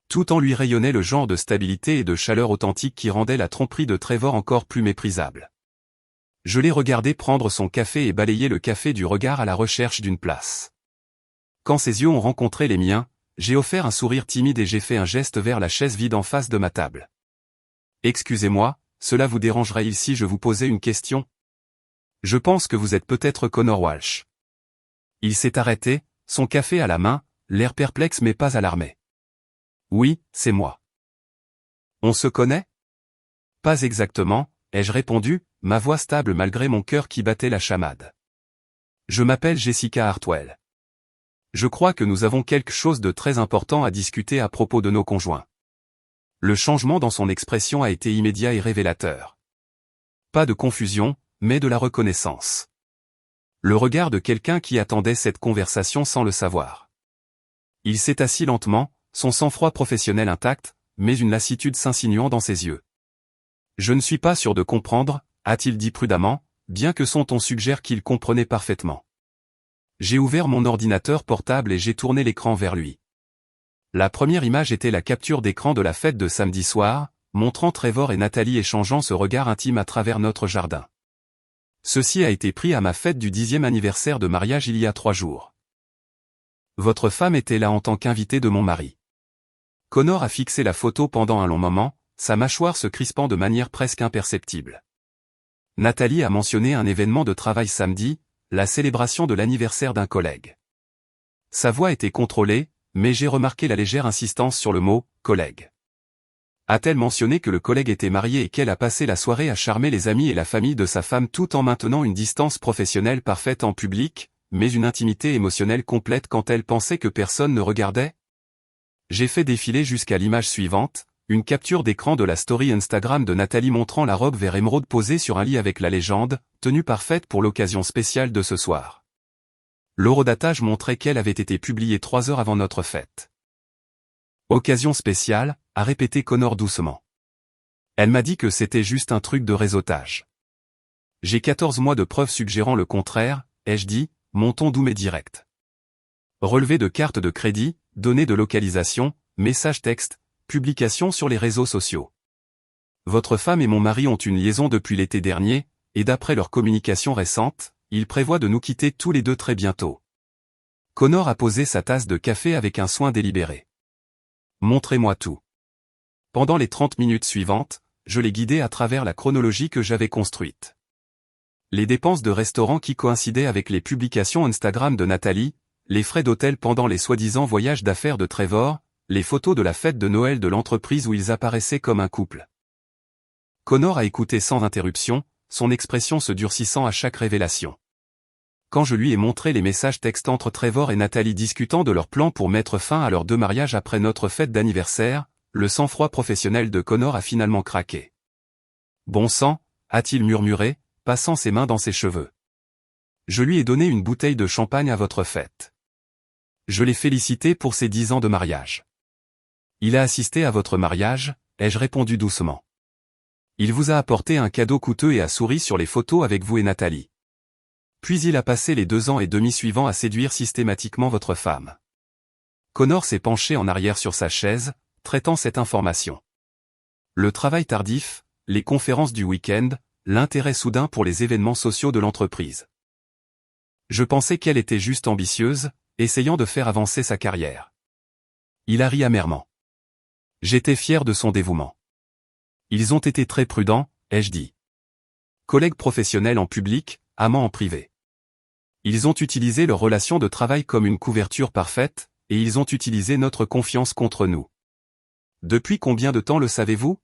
Tout en lui rayonnait le genre de stabilité et de chaleur authentique qui rendait la tromperie de Trevor encore plus méprisable. Je l'ai regardé prendre son café et balayer le café du regard à la recherche d'une place. Quand ses yeux ont rencontré les miens, j'ai offert un sourire timide et j'ai fait un geste vers la chaise vide en face de ma table. « Excusez-moi, cela vous dérangerait-il si je vous posais une question ? Je pense que vous êtes peut-être Connor Walsh. » Il s'est arrêté, son café à la main, l'air perplexe mais pas alarmé. « Oui, c'est moi. »« On se connaît ? » ?»« Pas exactement, ai-je répondu, ma voix stable malgré mon cœur qui battait la chamade. « Je m'appelle Jessica Hartwell. Je crois que nous avons quelque chose de très important à discuter à propos de nos conjoints. » Le changement dans son expression a été immédiat et révélateur. Pas de confusion, mais de la reconnaissance. Le regard de quelqu'un qui attendait cette conversation sans le savoir. Il s'est assis lentement, son sang-froid professionnel intact, mais une lassitude s'insinuant dans ses yeux. « Je ne suis pas sûr de comprendre, » a-t-il dit prudemment, bien que son ton suggère qu'il comprenait parfaitement. J'ai ouvert mon ordinateur portable et j'ai tourné l'écran vers lui. La première image était la capture d'écran de la fête de samedi soir, montrant Trevor et Natalie échangeant ce regard intime à travers notre jardin. Ceci a été pris à ma fête du 10e anniversaire de mariage il y a 3 jours. Votre femme était là en tant qu'invitée de mon mari. Connor a fixé la photo pendant un long moment, sa mâchoire se crispant de manière presque imperceptible. Natalie a mentionné un événement de travail samedi, la célébration de l'anniversaire d'un collègue. Sa voix était contrôlée, mais j'ai remarqué la légère insistance sur le mot « collègue ». A-t-elle mentionné que le collègue était marié et qu'elle a passé la soirée à charmer les amis et la famille de sa femme tout en maintenant une distance professionnelle parfaite en public, mais une intimité émotionnelle complète quand elle pensait que personne ne regardait ? J'ai fait défiler jusqu'à l'image suivante, une capture d'écran de la story Instagram de Nathalie montrant la robe vert émeraude posée sur un lit avec la légende « Tenue parfaite pour l'occasion spéciale de ce soir ». L'horodatage montrait qu'elle avait été publiée 3 heures avant notre fête. Occasion spéciale, a répété Connor doucement. Elle m'a dit que c'était juste un truc de réseautage. J'ai 14 mois de preuves suggérant le contraire, ai-je dit, mon ton doux mais direct. Relevé de carte de crédit, données de localisation, messages texte, publications sur les réseaux sociaux. Votre femme et mon mari ont une liaison depuis l'été dernier, et d'après leur communication récente, ils prévoient de nous quitter tous les deux très bientôt. Connor a posé sa tasse de café avec un soin délibéré. Montrez-moi tout. Pendant les 30 minutes suivantes, je l'ai guidé à travers la chronologie que j'avais construite. Les dépenses de restaurant qui coïncidaient avec les publications Instagram de Nathalie, les frais d'hôtel pendant les soi-disant voyages d'affaires de Trevor, les photos de la fête de Noël de l'entreprise où ils apparaissaient comme un couple. Connor a écouté sans interruption, son expression se durcissant à chaque révélation. Quand je lui ai montré les messages textes entre Trevor et Nathalie discutant de leur plan pour mettre fin à leurs 2 mariages après notre fête d'anniversaire, le sang-froid professionnel de Connor a finalement craqué. Bon sang, a-t-il murmuré, passant ses mains dans ses cheveux. Je lui ai donné une bouteille de champagne à votre fête. Je l'ai félicité pour ses 10 ans de mariage. Il a assisté à votre mariage, ai-je répondu doucement. Il vous a apporté un cadeau coûteux et a souri sur les photos avec vous et Nathalie. Puis il a passé les 2 ans et demi suivants à séduire systématiquement votre femme. Connor s'est penché en arrière sur sa chaise, traitant cette information. Le travail tardif, les conférences du week-end, l'intérêt soudain pour les événements sociaux de l'entreprise. Je pensais qu'elle était juste ambitieuse, essayant de faire avancer sa carrière. Il a ri amèrement. J'étais fier de son dévouement. Ils ont été très prudents, ai-je dit. Collègues professionnels en public, amants en privé. Ils ont utilisé leur relation de travail comme une couverture parfaite, et ils ont utilisé notre confiance contre nous. Depuis combien de temps le savez-vous?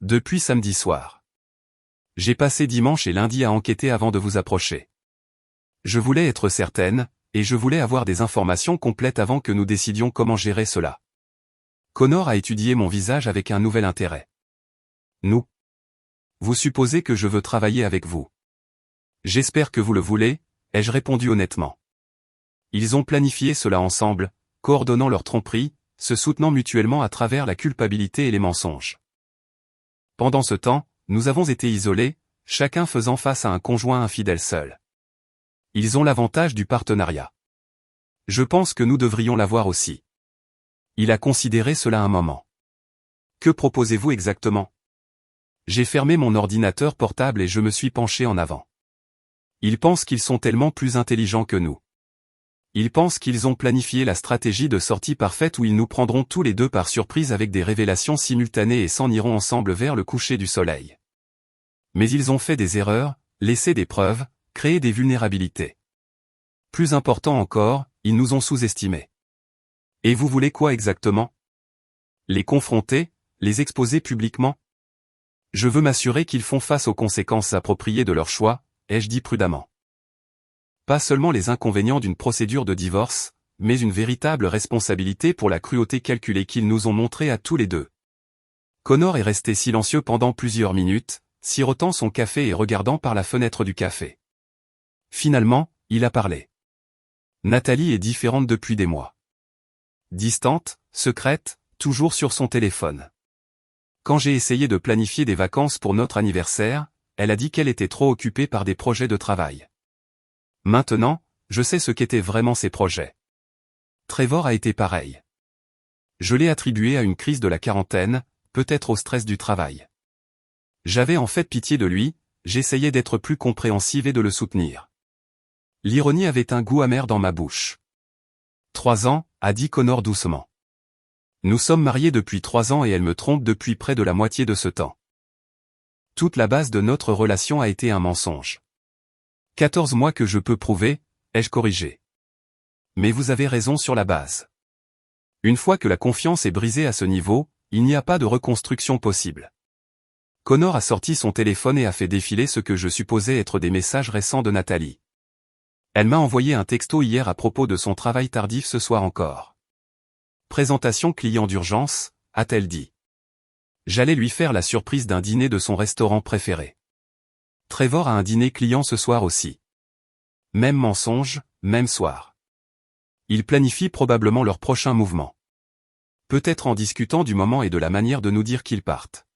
Depuis samedi soir. J'ai passé dimanche et lundi à enquêter avant de vous approcher. Je voulais être certaine, et je voulais avoir des informations complètes avant que nous décidions comment gérer cela. Connor a étudié mon visage avec un nouvel intérêt. Nous. Vous supposez que je veux travailler avec vous. J'espère que vous le voulez, ai-je répondu honnêtement. Ils ont planifié cela ensemble, coordonnant leurs tromperies, se soutenant mutuellement à travers la culpabilité et les mensonges. Pendant ce temps, nous avons été isolés, chacun faisant face à un conjoint infidèle seul. Ils ont l'avantage du partenariat. Je pense que nous devrions l'avoir aussi. Il a considéré cela un moment. Que proposez-vous exactement? J'ai fermé mon ordinateur portable et je me suis penché en avant. Ils pensent qu'ils sont tellement plus intelligents que nous. Ils pensent qu'ils ont planifié la stratégie de sortie parfaite où ils nous prendront tous les deux par surprise avec des révélations simultanées et s'en iront ensemble vers le coucher du soleil. Mais ils ont fait des erreurs, laissé des preuves, créé des vulnérabilités. Plus important encore, ils nous ont sous-estimés. Et vous voulez quoi exactement? Les confronter, les exposer publiquement? Je veux m'assurer qu'ils font face aux conséquences appropriées de leur choix, ai-je dit prudemment. Pas seulement les inconvénients d'une procédure de divorce, mais une véritable responsabilité pour la cruauté calculée qu'ils nous ont montrée à tous les deux. Connor est resté silencieux pendant plusieurs minutes, sirotant son café et regardant par la fenêtre du café. Finalement, il a parlé. Nathalie est différente depuis des mois. Distante, secrète, toujours sur son téléphone. Quand j'ai essayé de planifier des vacances pour notre anniversaire, elle a dit qu'elle était trop occupée par des projets de travail. Maintenant, je sais ce qu'étaient vraiment ces projets. Trevor a été pareil. Je l'ai attribué à une crise de la quarantaine, peut-être au stress du travail. J'avais en fait pitié de lui, j'essayais d'être plus compréhensive et de le soutenir. L'ironie avait un goût amer dans ma bouche. 3 ans, a dit Connor doucement. Nous sommes mariés depuis 3 ans et elle me trompe depuis près de la moitié de ce temps. Toute la base de notre relation a été un mensonge. 14 mois que je peux prouver, ai-je corrigé. Mais vous avez raison sur la base. Une fois que la confiance est brisée à ce niveau, il n'y a pas de reconstruction possible. Connor a sorti son téléphone et a fait défiler ce que je supposais être des messages récents de Nathalie. Elle m'a envoyé un texto hier à propos de son travail tardif ce soir encore. Présentation client d'urgence, a-t-elle dit. J'allais lui faire la surprise d'un dîner de son restaurant préféré. Trevor a un dîner client ce soir aussi. Même mensonge, même soir. Ils planifient probablement leur prochain mouvement. Peut-être en discutant du moment et de la manière de nous dire qu'ils partent.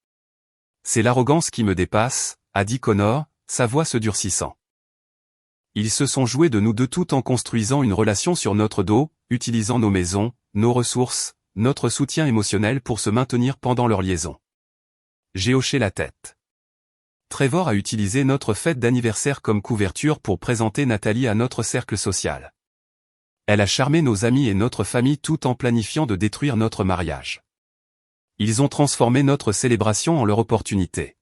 C'est l'arrogance qui me dépasse, a dit Connor, sa voix se durcissant. Ils se sont joués de nous deux tout en construisant une relation sur notre dos, utilisant nos maisons, nos ressources, notre soutien émotionnel pour se maintenir pendant leur liaison. J'ai hoché la tête. Trevor a utilisé notre fête d'anniversaire comme couverture pour présenter Nathalie à notre cercle social. Elle a charmé nos amis et notre famille tout en planifiant de détruire notre mariage. Ils ont transformé notre célébration en leur opportunité.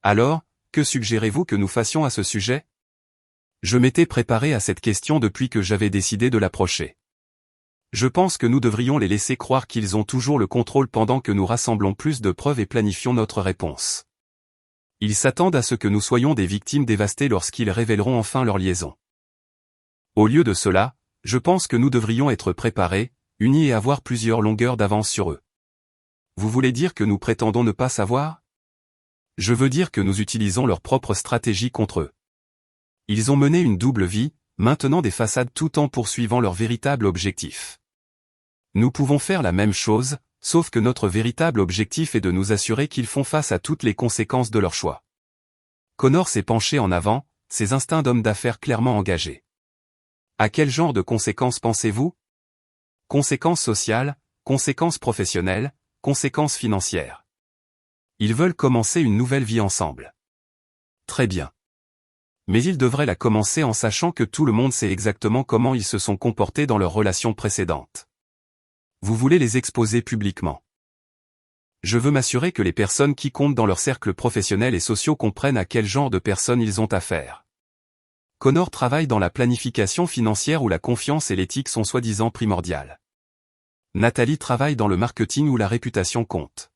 Alors, que suggérez-vous que nous fassions à ce sujet? Je m'étais préparé à cette question depuis que j'avais décidé de l'approcher. Je pense que nous devrions les laisser croire qu'ils ont toujours le contrôle pendant que nous rassemblons plus de preuves et planifions notre réponse. Ils s'attendent à ce que nous soyons des victimes dévastées lorsqu'ils révéleront enfin leur liaison. Au lieu de cela, je pense que nous devrions être préparés, unis et avoir plusieurs longueurs d'avance sur eux. Vous voulez dire que nous prétendons ne pas savoir? Je veux dire que nous utilisons leur propre stratégie contre eux. Ils ont mené une double vie, maintenant des façades tout en poursuivant leur véritable objectif. Nous pouvons faire la même chose, sauf que notre véritable objectif est de nous assurer qu'ils font face à toutes les conséquences de leur choix. Connor s'est penché en avant, ses instincts d'homme d'affaires clairement engagés. À quel genre de conséquences pensez-vous? Conséquences sociales, conséquences professionnelles, conséquences financières. Ils veulent commencer une nouvelle vie ensemble. Très bien. Mais ils devraient la commencer en sachant que tout le monde sait exactement comment ils se sont comportés dans leur relation précédente. Vous voulez les exposer publiquement. Je veux m'assurer que les personnes qui comptent dans leur cercle professionnel et sociaux comprennent à quel genre de personnes ils ont affaire. Connor travaille dans la planification financière où la confiance et l'éthique sont soi-disant primordiales. Nathalie travaille dans le marketing où la réputation compte.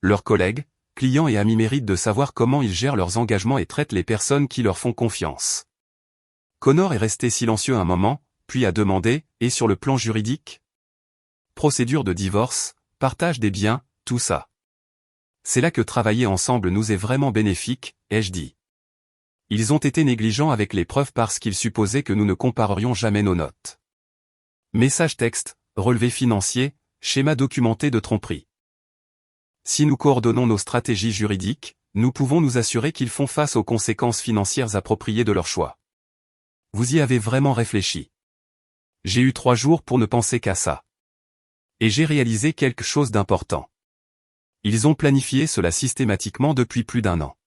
Leurs collègues, clients et amis méritent de savoir comment ils gèrent leurs engagements et traitent les personnes qui leur font confiance. Connor est resté silencieux un moment, puis a demandé, et sur le plan juridique? Procédure de divorce, partage des biens, tout ça. C'est là que travailler ensemble nous est vraiment bénéfique, ai-je dit. Ils ont été négligents avec les preuves parce qu'ils supposaient que nous ne comparerions jamais nos notes. Message texte, relevé financier, schéma documenté de tromperie. Si nous coordonnons nos stratégies juridiques, nous pouvons nous assurer qu'ils font face aux conséquences financières appropriées de leur choix. Vous y avez vraiment réfléchi. J'ai eu 3 jours pour ne penser qu'à ça. Et j'ai réalisé quelque chose d'important. Ils ont planifié cela systématiquement depuis plus d'1 an.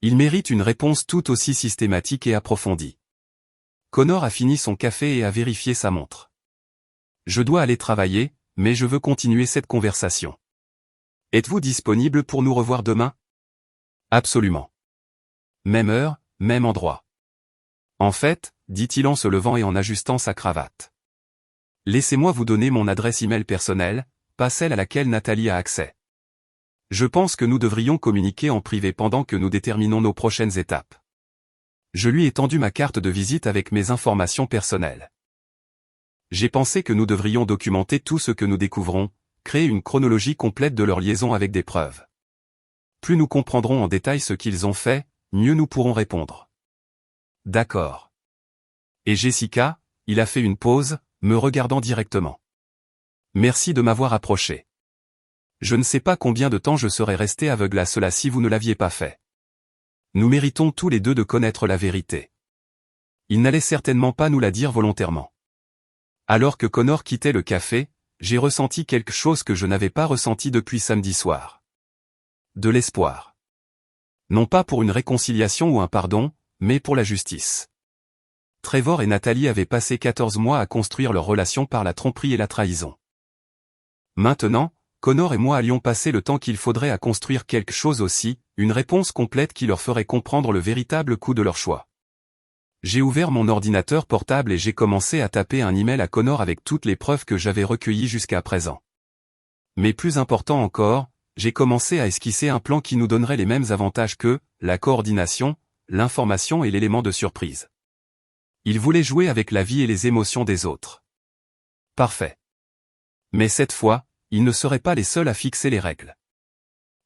Ils méritent une réponse tout aussi systématique et approfondie. Connor a fini son café et a vérifié sa montre. Je dois aller travailler, mais je veux continuer cette conversation. Êtes-vous disponible pour nous revoir demain? Absolument. Même heure, même endroit. En fait, dit-il en se levant et en ajustant sa cravate. Laissez-moi vous donner mon adresse email personnelle, pas celle à laquelle Nathalie a accès. Je pense que nous devrions communiquer en privé pendant que nous déterminons nos prochaines étapes. Je lui ai tendu ma carte de visite avec mes informations personnelles. J'ai pensé que nous devrions documenter tout ce que nous découvrons, créer une chronologie complète de leur liaison avec des preuves. Plus nous comprendrons en détail ce qu'ils ont fait, mieux nous pourrons répondre. D'accord. Et Jessica, il a fait une pause, me regardant directement. Merci de m'avoir approché. Je ne sais pas combien de temps je serais resté aveugle à cela si vous ne l'aviez pas fait. Nous méritons tous les deux de connaître la vérité. Il n'allait certainement pas nous la dire volontairement. Alors que Connor quittait le café, j'ai ressenti quelque chose que je n'avais pas ressenti depuis samedi soir. De l'espoir. Non pas pour une réconciliation ou un pardon, mais pour la justice. Trevor et Nathalie avaient passé 14 mois à construire leur relation par la tromperie et la trahison. Maintenant, Connor et moi allions passer le temps qu'il faudrait à construire quelque chose aussi, une réponse complète qui leur ferait comprendre le véritable coût de leur choix. J'ai ouvert mon ordinateur portable et j'ai commencé à taper un email à Connor avec toutes les preuves que j'avais recueillies jusqu'à présent. Mais plus important encore, j'ai commencé à esquisser un plan qui nous donnerait les mêmes avantages que la coordination, l'information et l'élément de surprise. Il voulait jouer avec la vie et les émotions des autres. Parfait. Mais cette fois, ils ne seraient pas les seuls à fixer les règles.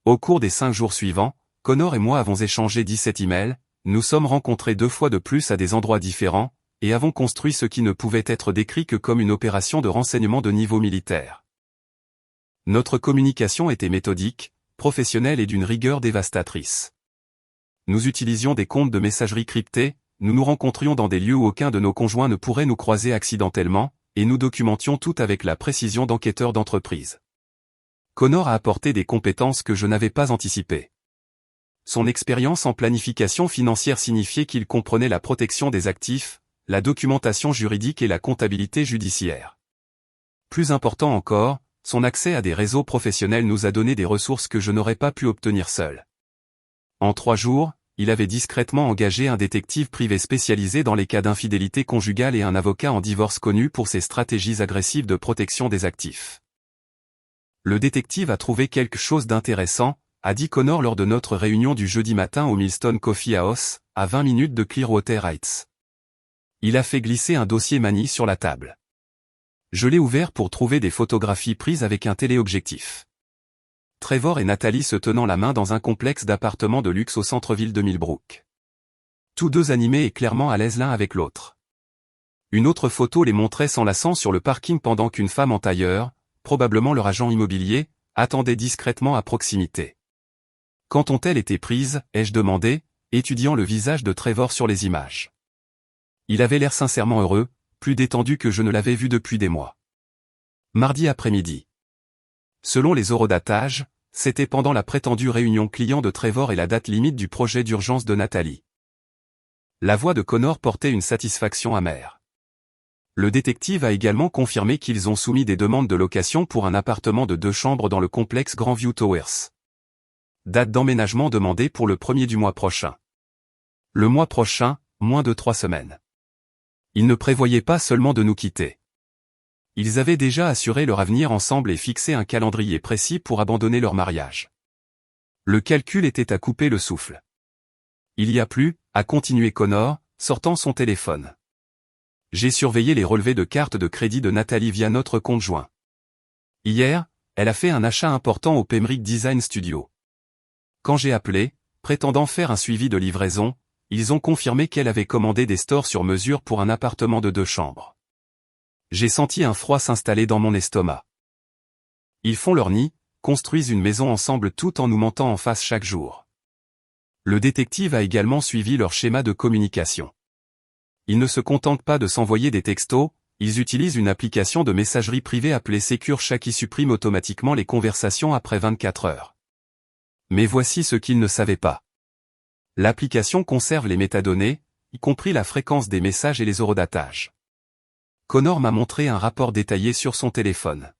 Au cours des 5 jours suivants, Connor et moi avons échangé 17 emails, nous sommes rencontrés 2 fois de plus à des endroits différents, et avons construit ce qui ne pouvait être décrit que comme une opération de renseignement de niveau militaire. Notre communication était méthodique, professionnelle et d'une rigueur dévastatrice. Nous utilisions des comptes de messagerie cryptés, nous nous rencontrions dans des lieux où aucun de nos conjoints ne pourrait nous croiser accidentellement, et nous documentions tout avec la précision d'enquêteurs d'entreprise. Connor a apporté des compétences que je n'avais pas anticipées. Son expérience en planification financière signifiait qu'il comprenait la protection des actifs, la documentation juridique et la comptabilité judiciaire. Plus important encore, son accès à des réseaux professionnels nous a donné des ressources que je n'aurais pas pu obtenir seul. En 3 jours, il avait discrètement engagé un détective privé spécialisé dans les cas d'infidélité conjugale et un avocat en divorce connu pour ses stratégies agressives de protection des actifs. Le détective a trouvé quelque chose d'intéressant, a dit Connor lors de notre réunion du jeudi matin au Millstone Coffee House, à 20 minutes de Clearwater Heights. Il a fait glisser un dossier Manny sur la table. Je l'ai ouvert pour trouver des photographies prises avec un téléobjectif. Trevor et Natalie se tenant la main dans un complexe d'appartements de luxe au centre-ville de Millbrook. Tous deux animés et clairement à l'aise l'un avec l'autre. Une autre photo les montrait s'enlaçant sur le parking pendant qu'une femme en tailleur, probablement leur agent immobilier, attendait discrètement à proximité. Quand ont-elles été prises, ai-je demandé, étudiant le visage de Trevor sur les images. Il avait l'air sincèrement heureux, plus détendu que je ne l'avais vu depuis des mois. Mardi après-midi. Selon les eurodatages, c'était pendant la prétendue réunion client de Trevor et la date limite du projet d'urgence de Nathalie. La voix de Connor portait une satisfaction amère. Le détective a également confirmé qu'ils ont soumis des demandes de location pour un appartement de 2 chambres dans le complexe Grandview Towers. Date d'emménagement demandée pour le 1er du mois prochain. Le mois prochain, moins de 3 semaines. Ils ne prévoyaient pas seulement de nous quitter. Ils avaient déjà assuré leur avenir ensemble et fixé un calendrier précis pour abandonner leur mariage. Le calcul était à couper le souffle. Il y a plus, a continué Connor, sortant son téléphone. J'ai surveillé les relevés de carte de crédit de Nathalie via notre compte joint. Hier, elle a fait un achat important au Pemrick Design Studio. Quand j'ai appelé, prétendant faire un suivi de livraison, ils ont confirmé qu'elle avait commandé des stores sur mesure pour un appartement de 2 chambres. J'ai senti un froid s'installer dans mon estomac. Ils font leur nid, construisent une maison ensemble tout en nous mentant en face chaque jour. Le détective a également suivi leur schéma de communication. Ils ne se contentent pas de s'envoyer des textos, ils utilisent une application de messagerie privée appelée SecureChat qui supprime automatiquement les conversations après 24 heures. Mais voici ce qu'ils ne savaient pas. L'application conserve les métadonnées, y compris la fréquence des messages et les eurodatages. Connor m'a montré un rapport détaillé sur son téléphone.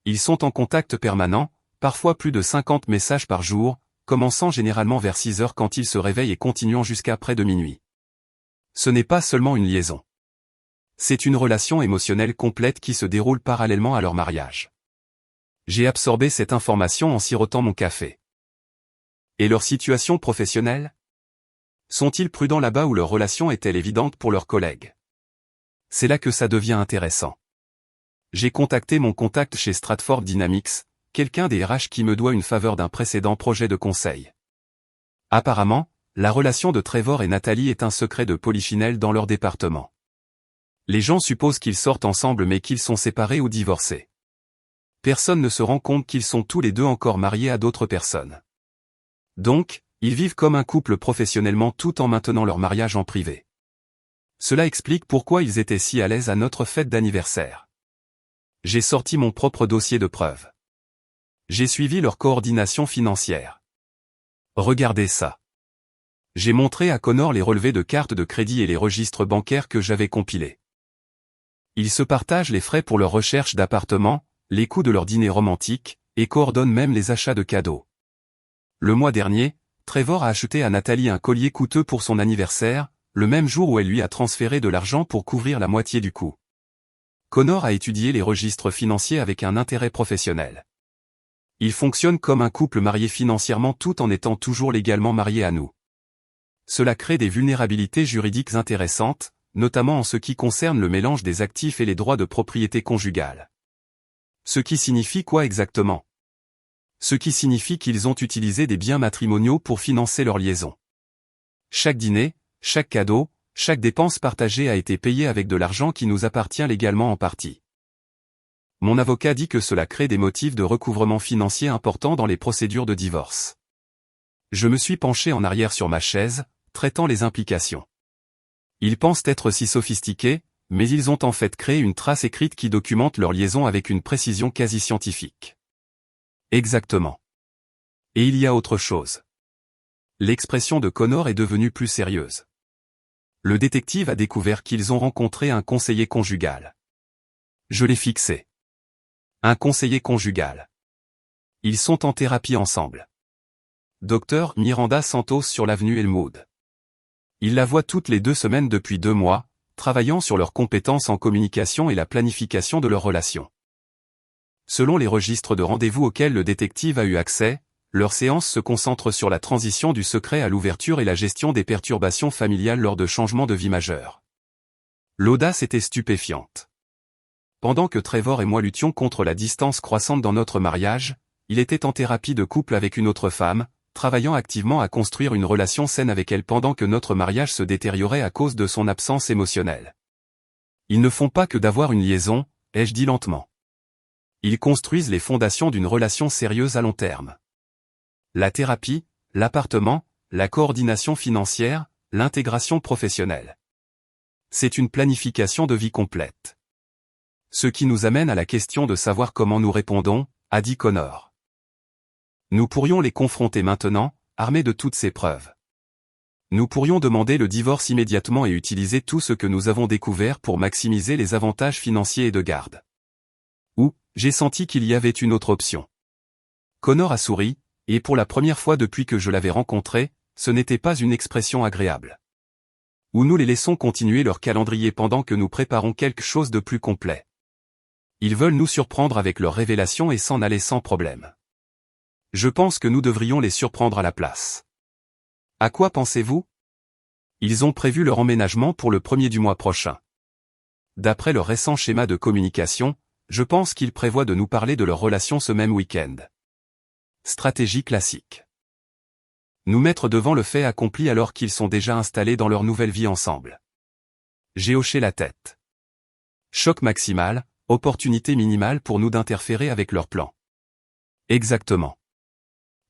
Ils sont en contact permanent, parfois plus de 50 messages par jour, commençant généralement vers 6 heures quand ils se réveillent et continuant jusqu'à près de minuit. Ce n'est pas seulement une liaison. C'est une relation émotionnelle complète qui se déroule parallèlement à leur mariage. J'ai absorbé cette information en sirotant mon café. Et leur situation professionnelle? Sont-ils prudents là-bas où leur relation est-elle évidente pour leurs collègues? C'est là que ça devient intéressant. J'ai contacté mon contact chez Stratford Dynamics, quelqu'un des RH qui me doit une faveur d'un précédent projet de conseil. Apparemment, la relation de Trevor et Nathalie est un secret de polichinelle dans leur département. Les gens supposent qu'ils sortent ensemble mais qu'ils sont séparés ou divorcés. Personne ne se rend compte qu'ils sont tous les deux encore mariés à d'autres personnes. Donc, ils vivent comme un couple professionnellement tout en maintenant leur mariage en privé. Cela explique pourquoi ils étaient si à l'aise à notre fête d'anniversaire. J'ai sorti mon propre dossier de preuves. J'ai suivi leur coordination financière. Regardez ça. J'ai montré à Connor les relevés de cartes de crédit et les registres bancaires que j'avais compilés. Ils se partagent les frais pour leur recherche d'appartements, les coûts de leur dîner romantique, et coordonnent même les achats de cadeaux. Le mois dernier, Trevor a acheté à Nathalie un collier coûteux pour son anniversaire, le même jour où elle lui a transféré de l'argent pour couvrir la moitié du coût. Connor a étudié les registres financiers avec un intérêt professionnel. Ils fonctionnent comme un couple marié financièrement tout en étant toujours légalement mariés à nous. Cela crée des vulnérabilités juridiques intéressantes, notamment en ce qui concerne le mélange des actifs et les droits de propriété conjugale. Ce qui signifie quoi exactement? Ce qui signifie qu'ils ont utilisé des biens matrimoniaux pour financer leur liaison. Chaque dîner, chaque cadeau, chaque dépense partagée a été payée avec de l'argent qui nous appartient légalement en partie. Mon avocat dit que cela crée des motifs de recouvrement financier importants dans les procédures de divorce. Je me suis penché en arrière sur ma chaise, traitant les implications. Ils pensent être si sophistiqués, mais ils ont en fait créé une trace écrite qui documente leur liaison avec une précision quasi scientifique. Exactement. Et il y a autre chose. L'expression de Connor est devenue plus sérieuse. Le détective a découvert qu'ils ont rencontré un conseiller conjugal. Je l'ai fixé. Un conseiller conjugal. Ils sont en thérapie ensemble. Docteur Miranda Santos sur l'avenue Elmwood. Il la voit toutes les 2 semaines depuis 2 mois, travaillant sur leurs compétences en communication et la planification de leur relation. Selon les registres de rendez-vous auxquels le détective a eu accès, leur séance se concentre sur la transition du secret à l'ouverture et la gestion des perturbations familiales lors de changements de vie majeurs. L'audace était stupéfiante. Pendant que Trevor et moi luttions contre la distance croissante dans notre mariage, il était en thérapie de couple avec une autre femme, travaillant activement à construire une relation saine avec elle pendant que notre mariage se détériorait à cause de son absence émotionnelle. Ils ne font pas que d'avoir une liaison, ai-je dit lentement. Ils construisent les fondations d'une relation sérieuse à long terme. La thérapie, l'appartement, la coordination financière, l'intégration professionnelle. C'est une planification de vie complète. Ce qui nous amène à la question de savoir comment nous répondons, a dit Connor. Nous pourrions les confronter maintenant, armés de toutes ces preuves. Nous pourrions demander le divorce immédiatement et utiliser tout ce que nous avons découvert pour maximiser les avantages financiers et de garde. Ou, j'ai senti qu'il y avait une autre option. Connor a souri, et pour la première fois depuis que je l'avais rencontré, ce n'était pas une expression agréable. Ou nous les laissons continuer leur calendrier pendant que nous préparons quelque chose de plus complet. Ils veulent nous surprendre avec leurs révélations et s'en aller sans problème. Je pense que nous devrions les surprendre à la place. À quoi pensez-vous? Ils ont prévu leur emménagement pour le 1er du mois prochain. D'après leur récent schéma de communication, je pense qu'ils prévoient de nous parler de leur relation ce même week-end. Stratégie classique. Nous mettre devant le fait accompli alors qu'ils sont déjà installés dans leur nouvelle vie ensemble. J'ai hoché la tête. Choc maximal, opportunité minimale pour nous d'interférer avec leur plan. Exactement.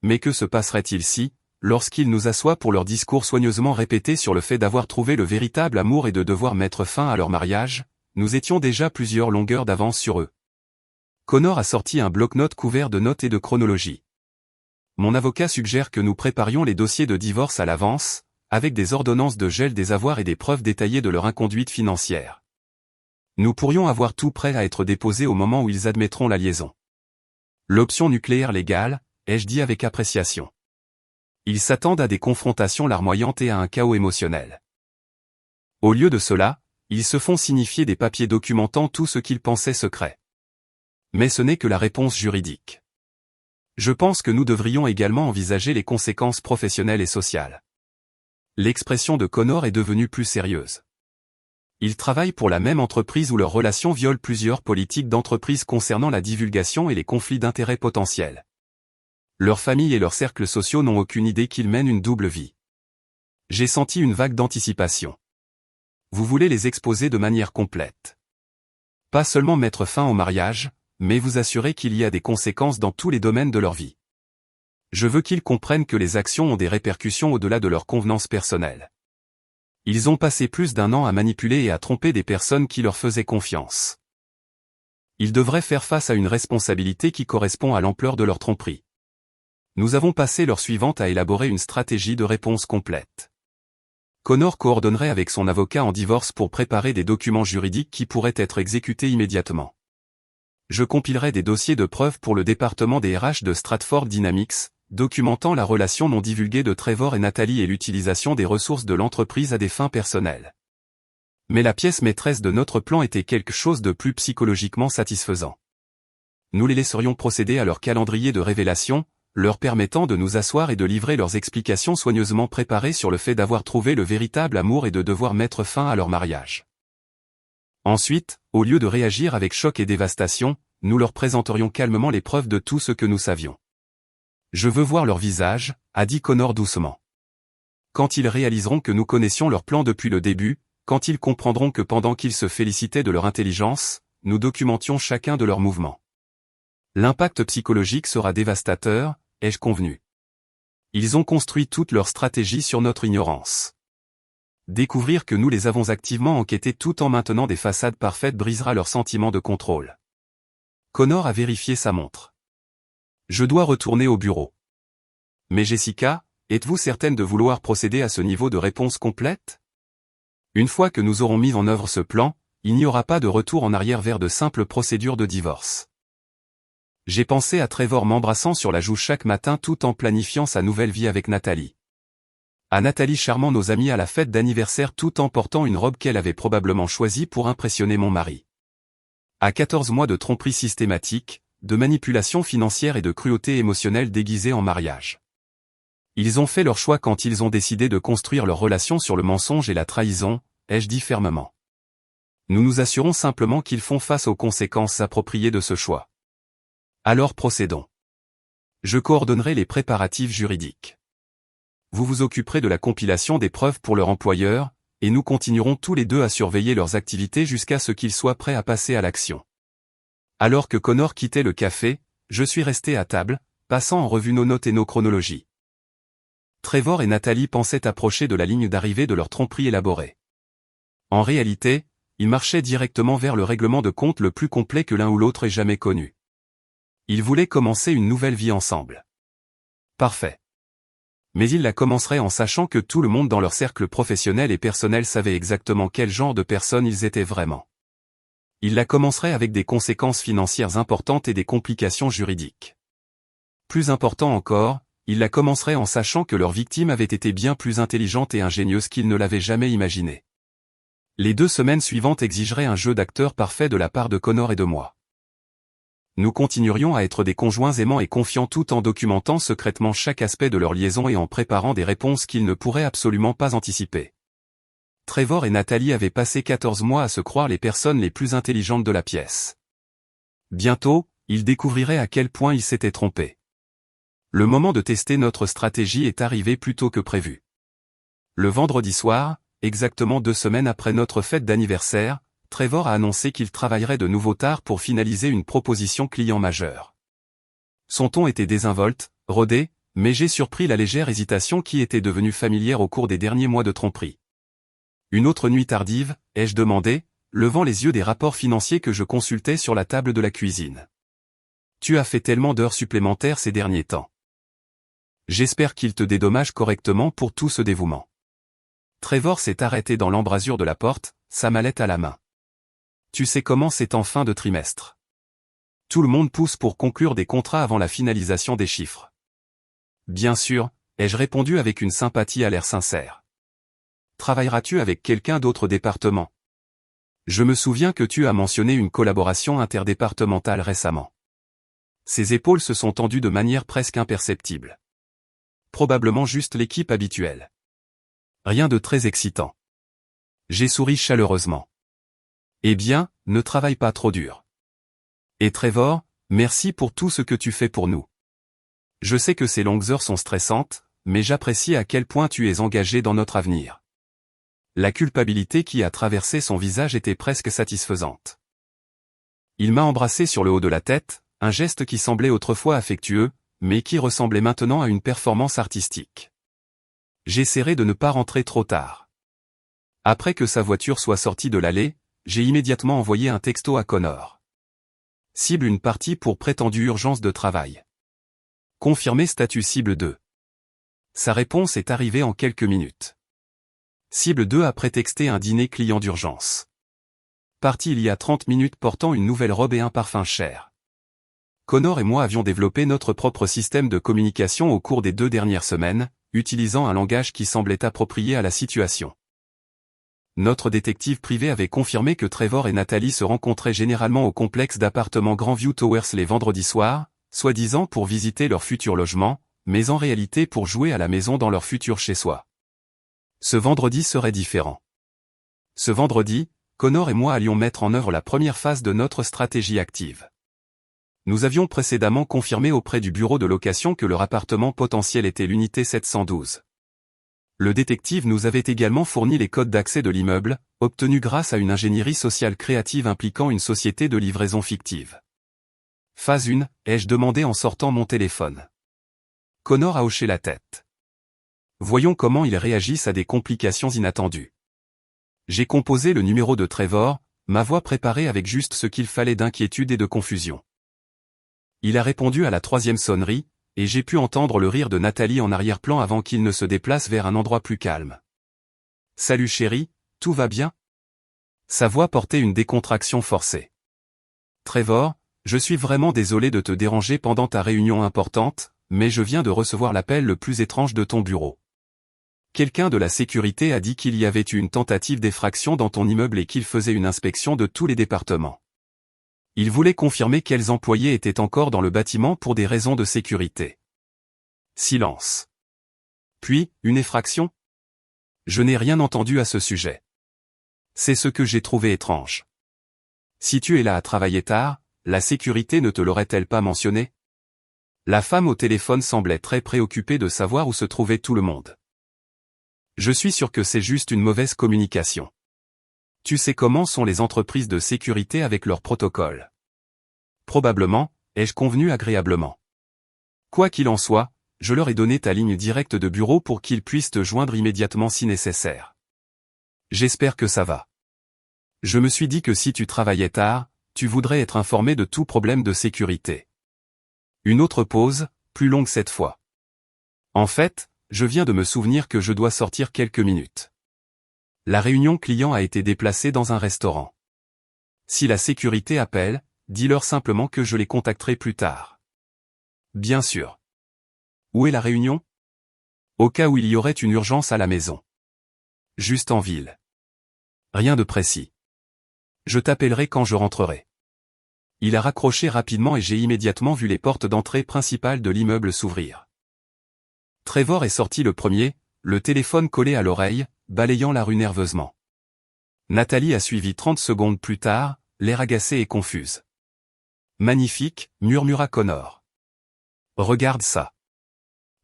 Mais que se passerait-il si, lorsqu'ils nous assoient pour leur discours soigneusement répété sur le fait d'avoir trouvé le véritable amour et de devoir mettre fin à leur mariage, nous étions déjà plusieurs longueurs d'avance sur eux. Connor a sorti un bloc-notes couvert de notes et de chronologie. Mon avocat suggère que nous préparions les dossiers de divorce à l'avance, avec des ordonnances de gel des avoirs et des preuves détaillées de leur inconduite financière. Nous pourrions avoir tout prêt à être déposé au moment où ils admettront la liaison. L'option nucléaire légale, ai-je dit avec appréciation. Ils s'attendent à des confrontations larmoyantes et à un chaos émotionnel. Au lieu de cela, ils se font signifier des papiers documentant tout ce qu'ils pensaient secret. Mais ce n'est que la réponse juridique. Je pense que nous devrions également envisager les conséquences professionnelles et sociales. L'expression de Connor est devenue plus sérieuse. Ils travaillent pour la même entreprise où leur relation viole plusieurs politiques d'entreprise concernant la divulgation et les conflits d'intérêts potentiels. Leur famille et leurs cercles sociaux n'ont aucune idée qu'ils mènent une double vie. J'ai senti une vague d'anticipation. Vous voulez les exposer de manière complète. Pas seulement mettre fin au mariage, mais vous assurer qu'il y a des conséquences dans tous les domaines de leur vie. Je veux qu'ils comprennent que les actions ont des répercussions au-delà de leur convenance personnelle. Ils ont passé plus d'1 an à manipuler et à tromper des personnes qui leur faisaient confiance. Ils devraient faire face à une responsabilité qui correspond à l'ampleur de leur tromperie. Nous avons passé l'heure suivante à élaborer une stratégie de réponse complète. Connor coordonnerait avec son avocat en divorce pour préparer des documents juridiques qui pourraient être exécutés immédiatement. Je compilerai des dossiers de preuves pour le département des RH de Stratford Dynamics, documentant la relation non divulguée de Trevor et Natalie et l'utilisation des ressources de l'entreprise à des fins personnelles. Mais la pièce maîtresse de notre plan était quelque chose de plus psychologiquement satisfaisant. Nous les laisserions procéder à leur calendrier de révélation, leur permettant de nous asseoir et de livrer leurs explications soigneusement préparées sur le fait d'avoir trouvé le véritable amour et de devoir mettre fin à leur mariage. Ensuite, au lieu de réagir avec choc et dévastation, nous leur présenterions calmement les preuves de tout ce que nous savions. Je veux voir leur visage, a dit Connor doucement. Quand ils réaliseront que nous connaissions leur plan depuis le début, quand ils comprendront que pendant qu'ils se félicitaient de leur intelligence, nous documentions chacun de leurs mouvements. L'impact psychologique sera dévastateur, ai-je convenu. Ils ont construit toute leur stratégie sur notre ignorance. Découvrir que nous les avons activement enquêtés tout en maintenant des façades parfaites brisera leur sentiment de contrôle. Connor a vérifié sa montre. Je dois retourner au bureau. Mais Jessica, êtes-vous certaine de vouloir procéder à ce niveau de réponse complète? Une fois que nous aurons mis en œuvre ce plan, il n'y aura pas de retour en arrière vers de simples procédures de divorce. J'ai pensé à Trevor m'embrassant sur la joue chaque matin tout en planifiant sa nouvelle vie avec Nathalie. À Nathalie charmant nos amis à la fête d'anniversaire tout en portant une robe qu'elle avait probablement choisie pour impressionner mon mari. À 14 mois de tromperie systématique, de manipulation financière et de cruauté émotionnelle déguisée en mariage. Ils ont fait leur choix quand ils ont décidé de construire leur relation sur le mensonge et la trahison, ai-je dit fermement. Nous nous assurons simplement qu'ils font face aux conséquences appropriées de ce choix. Alors procédons. Je coordonnerai les préparatifs juridiques. Vous vous occuperez de la compilation des preuves pour leur employeur, et nous continuerons tous les deux à surveiller leurs activités jusqu'à ce qu'ils soient prêts à passer à l'action. Alors que Connor quittait le café, je suis resté à table, passant en revue nos notes et nos chronologies. Trevor et Nathalie pensaient approcher de la ligne d'arrivée de leur tromperie élaborée. En réalité, ils marchaient directement vers le règlement de compte le plus complet que l'un ou l'autre ait jamais connu. Ils voulaient commencer une nouvelle vie ensemble. Parfait. Mais ils la commenceraient en sachant que tout le monde dans leur cercle professionnel et personnel savait exactement quel genre de personnes ils étaient vraiment. Ils la commenceraient avec des conséquences financières importantes et des complications juridiques. Plus important encore, ils la commenceraient en sachant que leur victime avait été bien plus intelligente et ingénieuse qu'ils ne l'avaient jamais imaginé. Les 2 semaines suivantes exigeraient un jeu d'acteur parfait de la part de Connor et de moi. Nous continuerions à être des conjoints aimants et confiants tout en documentant secrètement chaque aspect de leur liaison et en préparant des réponses qu'ils ne pourraient absolument pas anticiper. Trevor et Nathalie avaient passé 14 mois à se croire les personnes les plus intelligentes de la pièce. Bientôt, ils découvriraient à quel point ils s'étaient trompés. Le moment de tester notre stratégie est arrivé plus tôt que prévu. Le vendredi soir, exactement 2 semaines après notre fête d'anniversaire, Trevor a annoncé qu'il travaillerait de nouveau tard pour finaliser une proposition client majeure. Son ton était désinvolte, rodé, mais j'ai surpris la légère hésitation qui était devenue familière au cours des derniers mois de tromperie. Une autre nuit tardive, ai-je demandé, levant les yeux des rapports financiers que je consultais sur la table de la cuisine. Tu as fait tellement d'heures supplémentaires ces derniers temps. J'espère qu'il te dédommage correctement pour tout ce dévouement. Trevor s'est arrêté dans l'embrasure de la porte, sa mallette à la main. Tu sais comment c'est en fin de trimestre. Tout le monde pousse pour conclure des contrats avant la finalisation des chiffres. Bien sûr, ai-je répondu avec une sympathie à l'air sincère. Travailleras-tu avec quelqu'un d'autre département? Je me souviens que tu as mentionné une collaboration interdépartementale récemment. Ses épaules se sont tendues de manière presque imperceptible. Probablement juste l'équipe habituelle. Rien de très excitant. J'ai souri chaleureusement. Eh bien, ne travaille pas trop dur. Et Trevor, merci pour tout ce que tu fais pour nous. Je sais que ces longues heures sont stressantes, mais j'apprécie à quel point tu es engagé dans notre avenir. La culpabilité qui a traversé son visage était presque satisfaisante. Il m'a embrassé sur le haut de la tête, un geste qui semblait autrefois affectueux, mais qui ressemblait maintenant à une performance artistique. J'essaierai de ne pas rentrer trop tard. Après que sa voiture soit sortie de l'allée, j'ai immédiatement envoyé un texto à Connor. Cible une partie pour prétendue urgence de travail. Confirmé statut cible 2. Sa réponse est arrivée en quelques minutes. Cible 2 a prétexté un dîner client d'urgence. Parti il y a 30 minutes portant une nouvelle robe et un parfum cher. Connor et moi avions développé notre propre système de communication au cours des 2 dernières semaines, utilisant un langage qui semblait approprié à la situation. Notre détective privé avait confirmé que Trevor et Nathalie se rencontraient généralement au complexe d'appartements Grandview Towers les vendredis soirs, soi-disant pour visiter leur futur logement, mais en réalité pour jouer à la maison dans leur futur chez-soi. Ce vendredi serait différent. Ce vendredi, Connor et moi allions mettre en œuvre la première phase de notre stratégie active. Nous avions précédemment confirmé auprès du bureau de location que leur appartement potentiel était l'unité 712. Le détective nous avait également fourni les codes d'accès de l'immeuble, obtenus grâce à une ingénierie sociale créative impliquant une société de livraison fictive. Phase 1, ai-je demandé en sortant mon téléphone. Connor a hoché la tête. Voyons comment ils réagissent à des complications inattendues. J'ai composé le numéro de Trevor, ma voix préparée avec juste ce qu'il fallait d'inquiétude et de confusion. Il a répondu à la 3e sonnerie, et j'ai pu entendre le rire de Nathalie en arrière-plan avant qu'il ne se déplace vers un endroit plus calme. « Salut chérie, tout va bien ?» Sa voix portait une décontraction forcée. « Trevor, je suis vraiment désolé de te déranger pendant ta réunion importante, mais je viens de recevoir l'appel le plus étrange de ton bureau. Quelqu'un de la sécurité a dit qu'il y avait eu une tentative d'effraction dans ton immeuble et qu'il faisait une inspection de tous les départements. Il voulait confirmer quels employés étaient encore dans le bâtiment pour des raisons de sécurité. » Silence. Puis, une effraction ? Je n'ai rien entendu à ce sujet. C'est ce que j'ai trouvé étrange. Si tu es là à travailler tard, la sécurité ne te l'aurait-elle pas mentionné ? La femme au téléphone semblait très préoccupée de savoir où se trouvait tout le monde. Je suis sûr que c'est juste une mauvaise communication. Tu sais comment sont les entreprises de sécurité avec leurs protocoles. Probablement, ai-je convenu agréablement. Quoi qu'il en soit, je leur ai donné ta ligne directe de bureau pour qu'ils puissent te joindre immédiatement si nécessaire. J'espère que ça va. Je me suis dit que si tu travaillais tard, tu voudrais être informé de tout problème de sécurité. Une autre pause, plus longue cette fois. En fait, je viens de me souvenir que je dois sortir quelques minutes. La réunion client a été déplacée dans un restaurant. Si la sécurité appelle, dis-leur simplement que je les contacterai plus tard. Bien sûr. Où est la réunion ? Au cas où il y aurait une urgence à la maison. Juste en ville. Rien de précis. Je t'appellerai quand je rentrerai. Il a raccroché rapidement et j'ai immédiatement vu les portes d'entrée principales de l'immeuble s'ouvrir. Trevor est sorti le premier, le téléphone collé à l'oreille, balayant la rue nerveusement. Nathalie a suivi 30 secondes plus tard, l'air agacée et confuse. « Magnifique », murmura Connor. « Regarde ça. »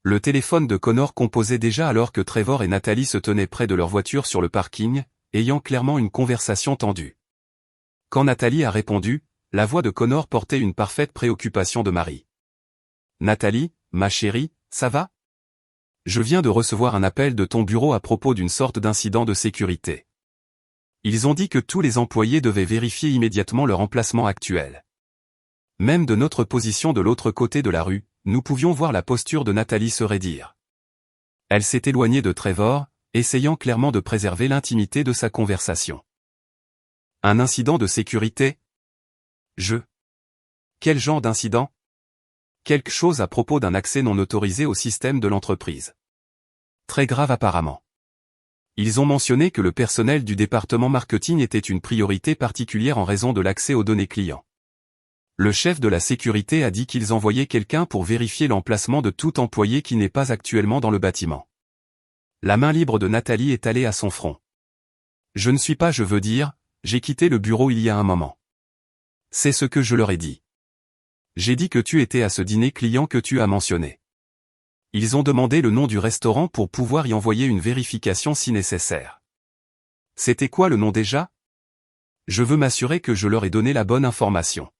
Le téléphone de Connor composait déjà alors que Trevor et Nathalie se tenaient près de leur voiture sur le parking, ayant clairement une conversation tendue. Quand Nathalie a répondu, la voix de Connor portait une parfaite préoccupation de mari. « Nathalie, ma chérie, ça va ? Je viens de recevoir un appel de ton bureau à propos d'une sorte d'incident de sécurité. Ils ont dit que tous les employés devaient vérifier immédiatement leur emplacement actuel. Même de notre position de l'autre côté de la rue, nous pouvions voir la posture de Nathalie se raidir. Elle s'est éloignée de Trevor, essayant clairement de préserver l'intimité de sa conversation. Un incident de sécurité ? Quel genre d'incident ? Quelque chose à propos d'un accès non autorisé au système de l'entreprise. Très grave apparemment. Ils ont mentionné que le personnel du département marketing était une priorité particulière en raison de l'accès aux données clients. Le chef de la sécurité a dit qu'ils envoyaient quelqu'un pour vérifier l'emplacement de tout employé qui n'est pas actuellement dans le bâtiment. La main libre de Nathalie est allée à son front. Je ne suis pas, je veux dire, j'ai quitté le bureau il y a un moment. C'est ce que je leur ai dit. J'ai dit que tu étais à ce dîner client que tu as mentionné. Ils ont demandé le nom du restaurant pour pouvoir y envoyer une vérification si nécessaire. C'était quoi le nom déjà ? Je veux m'assurer que je leur ai donné la bonne information.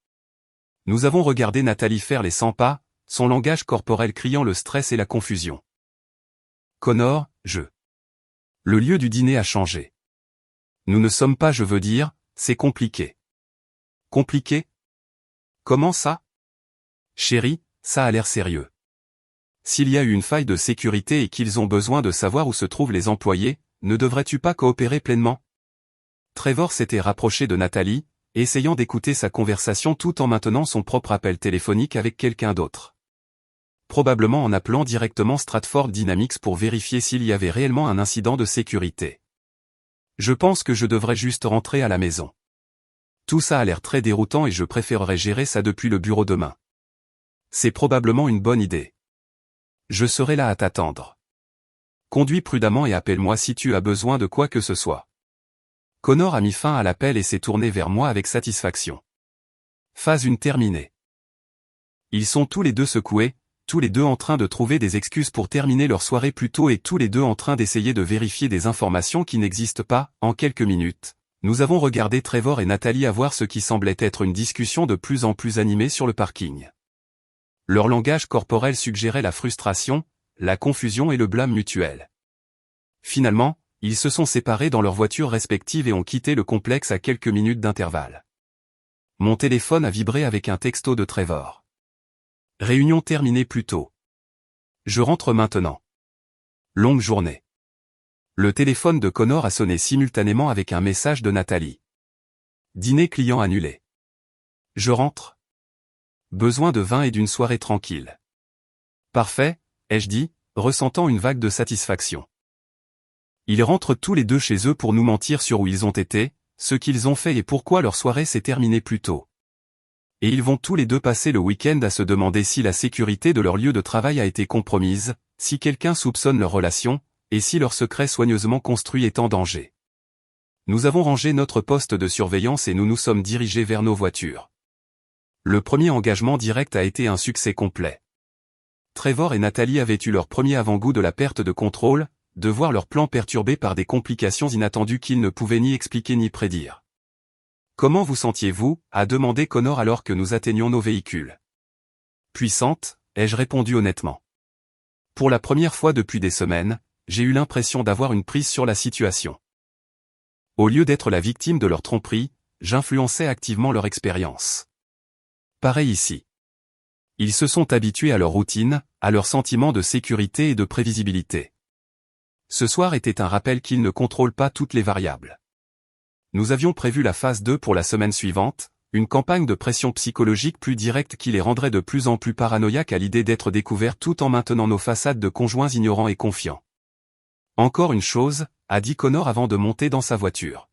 Nous avons regardé Nathalie faire les 100 pas, son langage corporel criant le stress et la confusion. Connor, Le lieu du dîner a changé. Nous ne sommes pas, je veux dire, c'est compliqué. Compliqué ? Comment ça ? Chérie, ça a l'air sérieux. S'il y a eu une faille de sécurité et qu'ils ont besoin de savoir où se trouvent les employés, ne devrais-tu pas coopérer pleinement ? Trevor s'était rapproché de Nathalie, essayant d'écouter sa conversation tout en maintenant son propre appel téléphonique avec quelqu'un d'autre. Probablement en appelant directement Stratford Dynamics pour vérifier s'il y avait réellement un incident de sécurité. Je pense que je devrais juste rentrer à la maison. Tout ça a l'air très déroutant et je préférerais gérer ça depuis le bureau demain. C'est probablement une bonne idée. Je serai là à t'attendre. Conduis prudemment et appelle-moi si tu as besoin de quoi que ce soit. Connor a mis fin à l'appel et s'est tourné vers moi avec satisfaction. Phase 1 terminée. Ils sont tous les deux secoués, tous les deux en train de trouver des excuses pour terminer leur soirée plus tôt et tous les deux en train d'essayer de vérifier des informations qui n'existent pas. En quelques minutes, nous avons regardé Trevor et Nathalie avoir ce qui semblait être une discussion de plus en plus animée sur le parking. Leur langage corporel suggérait la frustration, la confusion et le blâme mutuel. Finalement, ils se sont séparés dans leurs voitures respectives et ont quitté le complexe à quelques minutes d'intervalle. Mon téléphone a vibré avec un texto de Trevor. Réunion terminée plus tôt. Je rentre maintenant. Longue journée. Le téléphone de Connor a sonné simultanément avec un message de Nathalie. Dîner client annulé. Je rentre. Besoin de vin et d'une soirée tranquille. Parfait, ai-je dit, ressentant une vague de satisfaction. Ils rentrent tous les deux chez eux pour nous mentir sur où ils ont été, ce qu'ils ont fait et pourquoi leur soirée s'est terminée plus tôt. Et ils vont tous les deux passer le week-end à se demander si la sécurité de leur lieu de travail a été compromise, si quelqu'un soupçonne leur relation, et si leur secret soigneusement construit est en danger. Nous avons rangé notre poste de surveillance et nous nous sommes dirigés vers nos voitures. Le premier engagement direct a été un succès complet. Trevor et Nathalie avaient eu leur premier avant-goût de la perte de contrôle, de voir leur plan perturbé par des complications inattendues qu'ils ne pouvaient ni expliquer ni prédire. « Comment vous sentiez-vous » a demandé Connor alors que nous atteignions nos véhicules. « Puissante » ai-je répondu honnêtement. Pour la première fois depuis des semaines, j'ai eu l'impression d'avoir une prise sur la situation. Au lieu d'être la victime de leur tromperie, j'influençais activement leur expérience. Pareil ici. Ils se sont habitués à leur routine, à leur sentiment de sécurité et de prévisibilité. Ce soir était un rappel qu'ils ne contrôlent pas toutes les variables. Nous avions prévu la phase 2 pour la semaine suivante, une campagne de pression psychologique plus directe qui les rendrait de plus en plus paranoïaques à l'idée d'être découverts tout en maintenant nos façades de conjoints ignorants et confiants. Encore une chose, a dit Connor avant de monter dans sa voiture.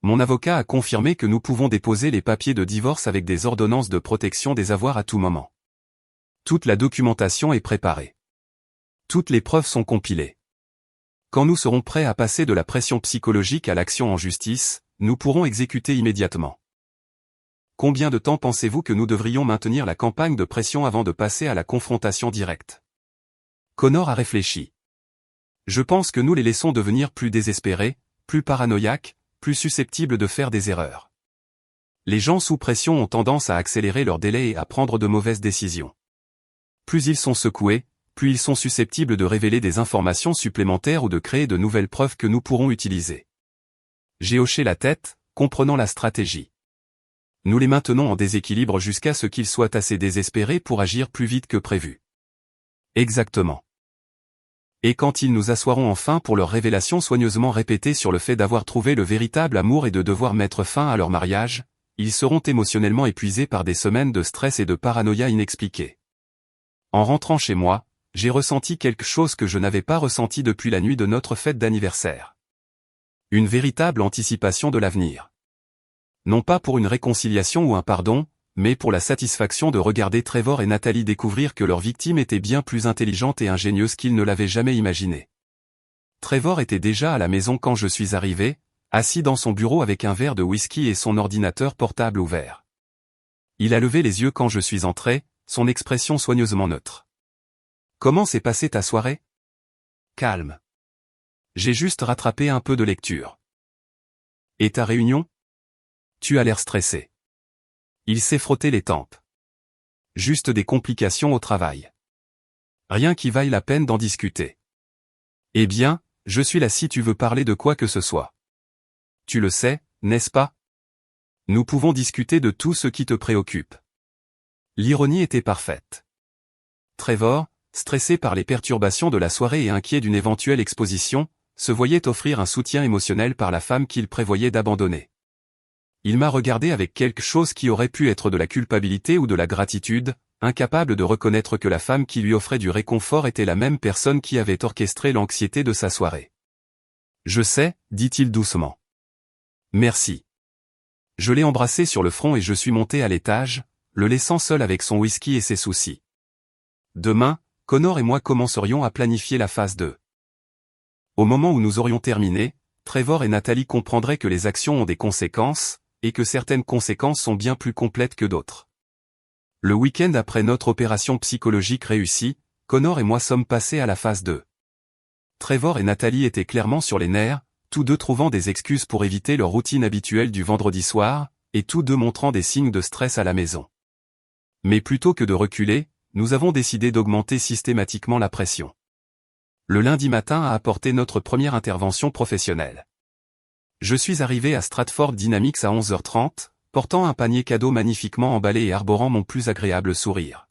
Mon avocat a confirmé que nous pouvons déposer les papiers de divorce avec des ordonnances de protection des avoirs à tout moment. Toute la documentation est préparée. Toutes les preuves sont compilées. Quand nous serons prêts à passer de la pression psychologique à l'action en justice, nous pourrons exécuter immédiatement. Combien de temps pensez-vous que nous devrions maintenir la campagne de pression avant de passer à la confrontation directe? Connor a réfléchi. Je pense que nous les laissons devenir plus désespérés, plus paranoïaques, plus susceptibles de faire des erreurs. Les gens sous pression ont tendance à accélérer leurs délais et à prendre de mauvaises décisions. Plus ils sont secoués, plus ils sont susceptibles de révéler des informations supplémentaires ou de créer de nouvelles preuves que nous pourrons utiliser. J'ai hoché la tête, comprenant la stratégie. Nous les maintenons en déséquilibre jusqu'à ce qu'ils soient assez désespérés pour agir plus vite que prévu. Exactement. Et quand ils nous assoiront enfin pour leur révélation soigneusement répétée sur le fait d'avoir trouvé le véritable amour et de devoir mettre fin à leur mariage, ils seront émotionnellement épuisés par des semaines de stress et de paranoïa inexpliquées. En rentrant chez moi, j'ai ressenti quelque chose que je n'avais pas ressenti depuis la nuit de notre fête d'anniversaire. Une véritable anticipation de l'avenir. Non pas pour une réconciliation ou un pardon, mais pour la satisfaction de regarder Trevor et Nathalie découvrir que leur victime était bien plus intelligente et ingénieuse qu'ils ne l'avaient jamais imaginé. Trevor était déjà à la maison quand je suis arrivé, assis dans son bureau avec un verre de whisky et son ordinateur portable ouvert. Il a levé les yeux quand je suis entré, son expression soigneusement neutre. « Comment s'est passée ta soirée ? » « Calme. J'ai juste rattrapé un peu de lecture. » « Et ta réunion ? » « Tu as l'air stressé. » Il s'est frotté les tempes. « Juste des complications au travail. Rien qui vaille la peine d'en discuter. » « Eh bien, je suis là si tu veux parler de quoi que ce soit. Tu le sais, n'est-ce pas ? Nous pouvons discuter de tout ce qui te préoccupe. » L'ironie était parfaite. Trevor, stressé par les perturbations de la soirée et inquiet d'une éventuelle exposition, se voyait offrir un soutien émotionnel par la femme qu'il prévoyait d'abandonner. Il m'a regardé avec quelque chose qui aurait pu être de la culpabilité ou de la gratitude, incapable de reconnaître que la femme qui lui offrait du réconfort était la même personne qui avait orchestré l'anxiété de sa soirée. « Je sais, dit-il doucement. Merci. » Je l'ai embrassé sur le front et je suis monté à l'étage, le laissant seul avec son whisky et ses soucis. Demain, Connor et moi commencerions à planifier la phase 2. Au moment où nous aurions terminé, Trevor et Nathalie comprendraient que les actions ont des conséquences, et que certaines conséquences sont bien plus complètes que d'autres. Le week-end après notre opération psychologique réussie, Connor et moi sommes passés à la phase 2. Trevor et Nathalie étaient clairement sur les nerfs, tous deux trouvant des excuses pour éviter leur routine habituelle du vendredi soir, et tous deux montrant des signes de stress à la maison. Mais plutôt que de reculer, nous avons décidé d'augmenter systématiquement la pression. Le lundi matin a apporté notre première intervention professionnelle. Je suis arrivé à Stratford Dynamics à 11h30, portant un panier cadeau magnifiquement emballé et arborant mon plus agréable sourire.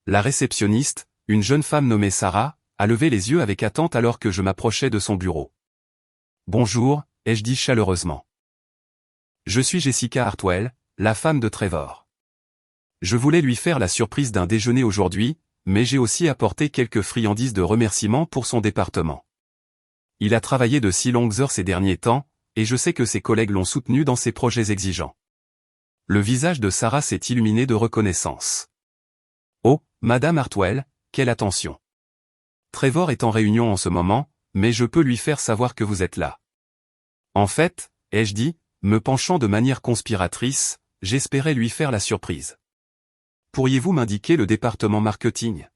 La réceptionniste, une jeune femme nommée Sarah, a levé les yeux avec attente alors que je m'approchais de son bureau. « Bonjour », ai-je dit chaleureusement. « Je suis Jessica Hartwell, la femme de Trevor. Je voulais lui faire la surprise d'un déjeuner aujourd'hui, mais j'ai aussi apporté quelques friandises de remerciement pour son département. Il a travaillé de si longues heures ces derniers temps, et je sais que ses collègues l'ont soutenu dans ses projets exigeants. » Le visage de Sarah s'est illuminé de reconnaissance. « Oh, Madame Hartwell, quelle attention. Trevor est en réunion en ce moment, mais je peux lui faire savoir que vous êtes là. » En fait, ai-je dit, me penchant de manière conspiratrice, j'espérais lui faire la surprise. Pourriez-vous m'indiquer le département marketing?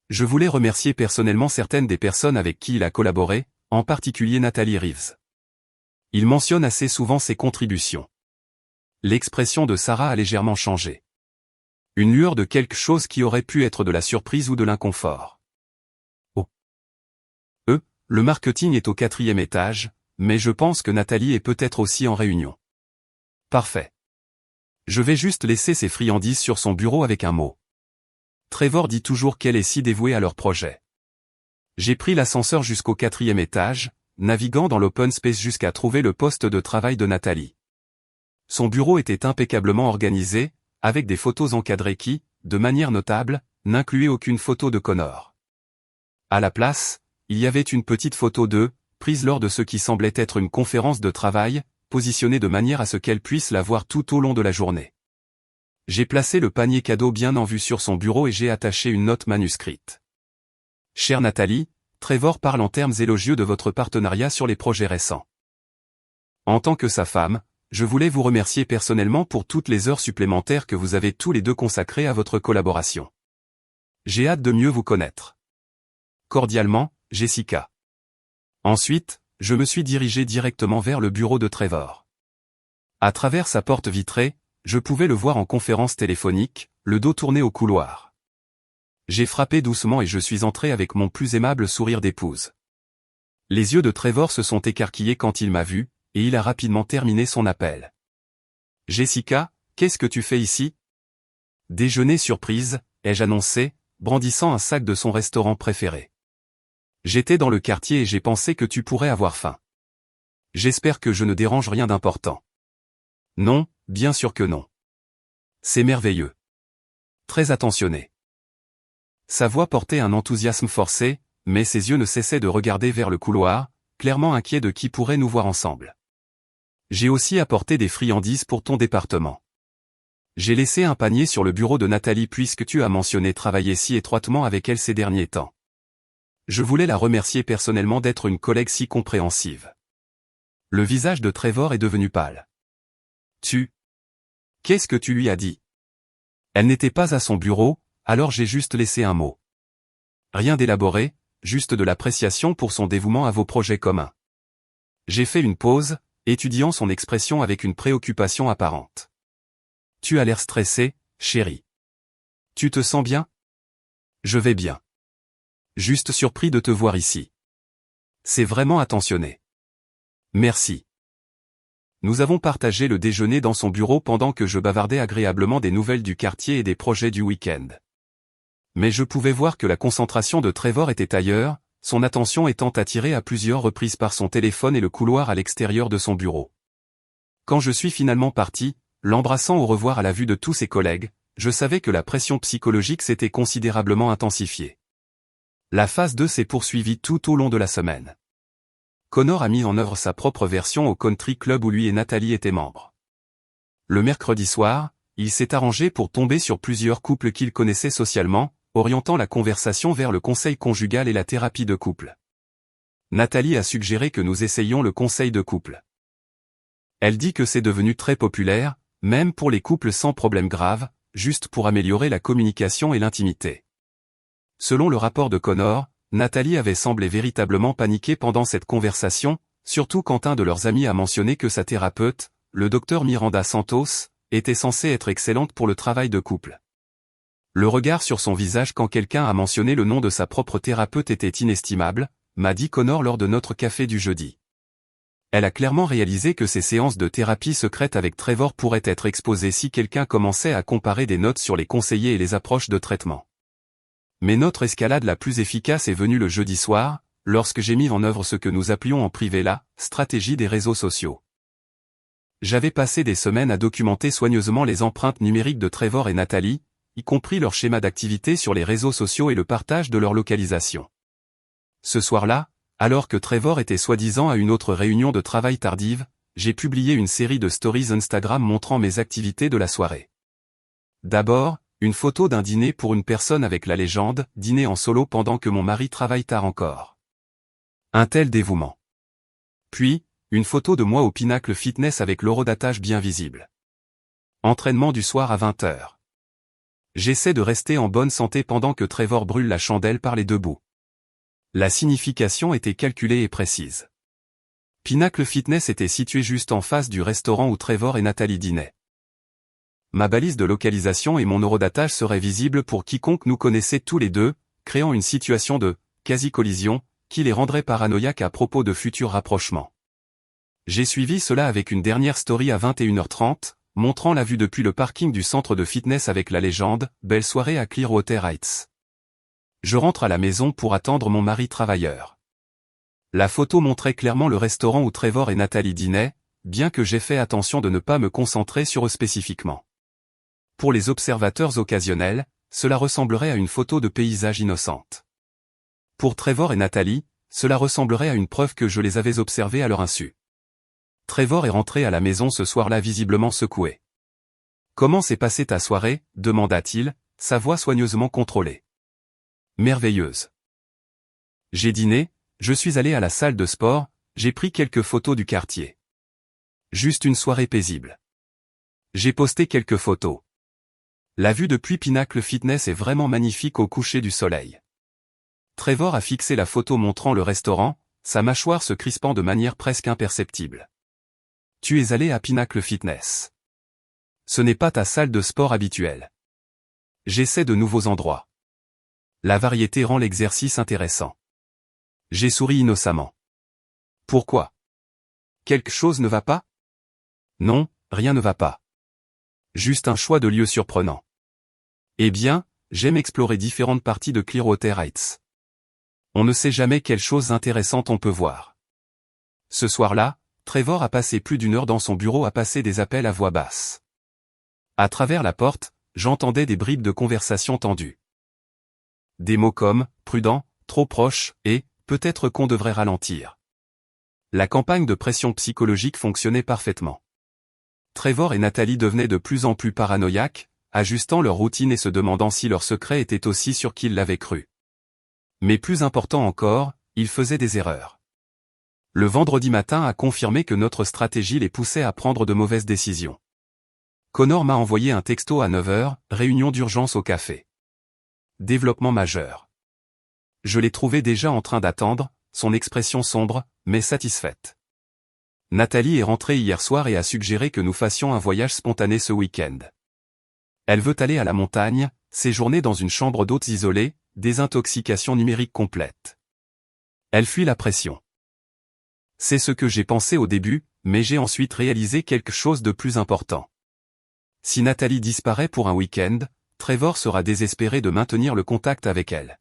Je voulais remercier personnellement certaines des personnes avec qui il a collaboré, en particulier Nathalie Reeves. Il mentionne assez souvent ses contributions. L'expression de Sarah a légèrement changé. Une lueur de quelque chose qui aurait pu être de la surprise ou de l'inconfort. Oh. Le marketing est au 4e étage, mais je pense que Nathalie est peut-être aussi en réunion. Parfait. Je vais juste laisser ses friandises sur son bureau avec un mot. Trevor dit toujours qu'elle est si dévouée à leur projet. J'ai pris l'ascenseur jusqu'au 4e étage, naviguant dans l'open space jusqu'à trouver le poste de travail de Nathalie. Son bureau était impeccablement organisé, avec des photos encadrées qui, de manière notable, n'incluaient aucune photo de Connor. À la place, il y avait une petite photo d'eux, prise lors de ce qui semblait être une conférence de travail, positionnée de manière à ce qu'elle puisse la voir tout au long de la journée. J'ai placé le panier cadeau bien en vue sur son bureau et j'ai attaché une note manuscrite. Chère Nathalie, Trevor parle en termes élogieux de votre partenariat sur les projets récents. En tant que sa femme, je voulais vous remercier personnellement pour toutes les heures supplémentaires que vous avez tous les deux consacrées à votre collaboration. J'ai hâte de mieux vous connaître. Cordialement, Jessica. Ensuite, je me suis dirigé directement vers le bureau de Trevor. À travers sa porte vitrée, je pouvais le voir en conférence téléphonique, le dos tourné au couloir. J'ai frappé doucement et je suis entré avec mon plus aimable sourire d'épouse. Les yeux de Trevor se sont écarquillés quand il m'a vu, et il a rapidement terminé son appel. « Jessica, qu'est-ce que tu fais ici ?»« Déjeuner surprise », ai-je annoncé, brandissant un sac de son restaurant préféré. « J'étais dans le quartier et j'ai pensé que tu pourrais avoir faim. J'espère que je ne dérange rien d'important. » « Non, bien sûr que non. C'est merveilleux. Très attentionné. » Sa voix portait un enthousiasme forcé, mais ses yeux ne cessaient de regarder vers le couloir, clairement inquiets de qui pourrait nous voir ensemble. « J'ai aussi apporté des friandises pour ton département. J'ai laissé un panier sur le bureau de Nathalie puisque tu as mentionné travailler si étroitement avec elle ces derniers temps. Je voulais la remercier personnellement d'être une collègue si compréhensive. » Le visage de Trevor est devenu pâle. « Qu'est-ce que tu lui as dit ?» Elle n'était pas à son bureau, alors j'ai juste laissé un mot. Rien d'élaboré, juste de l'appréciation pour son dévouement à vos projets communs. J'ai fait une pause, étudiant son expression avec une préoccupation apparente. « Tu as l'air stressé, chérie. Tu te sens bien ? » « Je vais bien. Juste surpris de te voir ici. C'est vraiment attentionné. Merci. » Nous avons partagé le déjeuner dans son bureau pendant que je bavardais agréablement des nouvelles du quartier et des projets du week-end. Mais je pouvais voir que la concentration de Trevor était ailleurs, son attention étant attirée à plusieurs reprises par son téléphone et le couloir à l'extérieur de son bureau. Quand je suis finalement parti, l'embrassant au revoir à la vue de tous ses collègues, je savais que la pression psychologique s'était considérablement intensifiée. La phase 2 s'est poursuivie tout au long de la semaine. Connor a mis en œuvre sa propre version au country club où lui et Nathalie étaient membres. Le mercredi soir, il s'est arrangé pour tomber sur plusieurs couples qu'il connaissait socialement, orientant la conversation vers le conseil conjugal et la thérapie de couple. Nathalie a suggéré que nous essayions le conseil de couple. Elle dit que c'est devenu très populaire, même pour les couples sans problème grave, juste pour améliorer la communication et l'intimité. Selon le rapport de Connor, Nathalie avait semblé véritablement paniquer pendant cette conversation, surtout quand un de leurs amis a mentionné que sa thérapeute, le docteur Miranda Santos, était censée être excellente pour le travail de couple. Le regard sur son visage quand quelqu'un a mentionné le nom de sa propre thérapeute était inestimable, m'a dit Connor lors de notre café du jeudi. Elle a clairement réalisé que ces séances de thérapie secrète avec Trevor pourraient être exposées si quelqu'un commençait à comparer des notes sur les conseillers et les approches de traitement. Mais notre escalade la plus efficace est venue le jeudi soir, lorsque j'ai mis en œuvre ce que nous appelions en privé la stratégie des réseaux sociaux. J'avais passé des semaines à documenter soigneusement les empreintes numériques de Trevor et Nathalie, y compris leur schéma d'activité sur les réseaux sociaux et le partage de leur localisation. Ce soir-là, alors que Trevor était soi-disant à une autre réunion de travail tardive, j'ai publié une série de stories Instagram montrant mes activités de la soirée. D'abord, une photo d'un dîner pour une personne avec la légende, dîner en solo pendant que mon mari travaille tard encore. Un tel dévouement. Puis, une photo de moi au Pinacle Fitness avec l'horodatage bien visible. Entraînement du soir à 20h. J'essaie de rester en bonne santé pendant que Trevor brûle la chandelle par les deux bouts. La signification était calculée et précise. Pinacle Fitness était situé juste en face du restaurant où Trevor et Nathalie dînaient. Ma balise de localisation et mon horodatage seraient visibles pour quiconque nous connaissait tous les deux, créant une situation de quasi-collision qui les rendrait paranoïaques à propos de futurs rapprochements. J'ai suivi cela avec une dernière story à 21h30, montrant la vue depuis le parking du centre de fitness avec la légende « Belle soirée à Clearwater Heights ». Je rentre à la maison pour attendre mon mari travailleur. La photo montrait clairement le restaurant où Trevor et Nathalie dînaient, bien que j'ai fait attention de ne pas me concentrer sur eux spécifiquement. Pour les observateurs occasionnels, cela ressemblerait à une photo de paysage innocente. Pour Trevor et Nathalie, cela ressemblerait à une preuve que je les avais observés à leur insu. Trevor est rentré à la maison ce soir-là visiblement secoué. « Comment s'est passée ta soirée ?» demanda-t-il, sa voix soigneusement contrôlée. « Merveilleuse. J'ai dîné, je suis allé à la salle de sport, j'ai pris quelques photos du quartier. Juste une soirée paisible. J'ai posté quelques photos. La vue depuis Pinacle Fitness est vraiment magnifique au coucher du soleil. » Trevor a fixé la photo montrant le restaurant, sa mâchoire se crispant de manière presque imperceptible. « Tu es allé à Pinacle Fitness. Ce n'est pas ta salle de sport habituelle. J'essaie de nouveaux endroits. La variété rend l'exercice intéressant. » J'ai souri innocemment. « Pourquoi? Quelque chose ne va pas? » Non, rien ne va pas. Juste un choix de lieu surprenant. Eh bien, j'aime explorer différentes parties de Clearwater Heights. On ne sait jamais quelle chose intéressante on peut voir. Ce soir-là, Trevor a passé plus d'une heure dans son bureau à passer des appels à voix basse. À travers la porte, j'entendais des bribes de conversation tendues. Des mots comme « prudent »,« trop proche » et « peut-être qu'on devrait ralentir ». La campagne de pression psychologique fonctionnait parfaitement. Trevor et Nathalie devenaient de plus en plus paranoïaques, ajustant leur routine et se demandant si leur secret était aussi sûr qu'ils l'avaient cru. Mais plus important encore, ils faisaient des erreurs. Le vendredi matin a confirmé que notre stratégie les poussait à prendre de mauvaises décisions. Connor m'a envoyé un texto à 9h, réunion d'urgence au café. Développement majeur. Je l'ai trouvé déjà en train d'attendre, son expression sombre, mais satisfaite. Nathalie est rentrée hier soir et a suggéré que nous fassions un voyage spontané ce week-end. Elle veut aller à la montagne, séjourner dans une chambre d'hôtes isolée, désintoxication numérique complète. Elle fuit la pression. C'est ce que j'ai pensé au début, mais j'ai ensuite réalisé quelque chose de plus important. Si Nathalie disparaît pour un week-end, Trevor sera désespéré de maintenir le contact avec elle.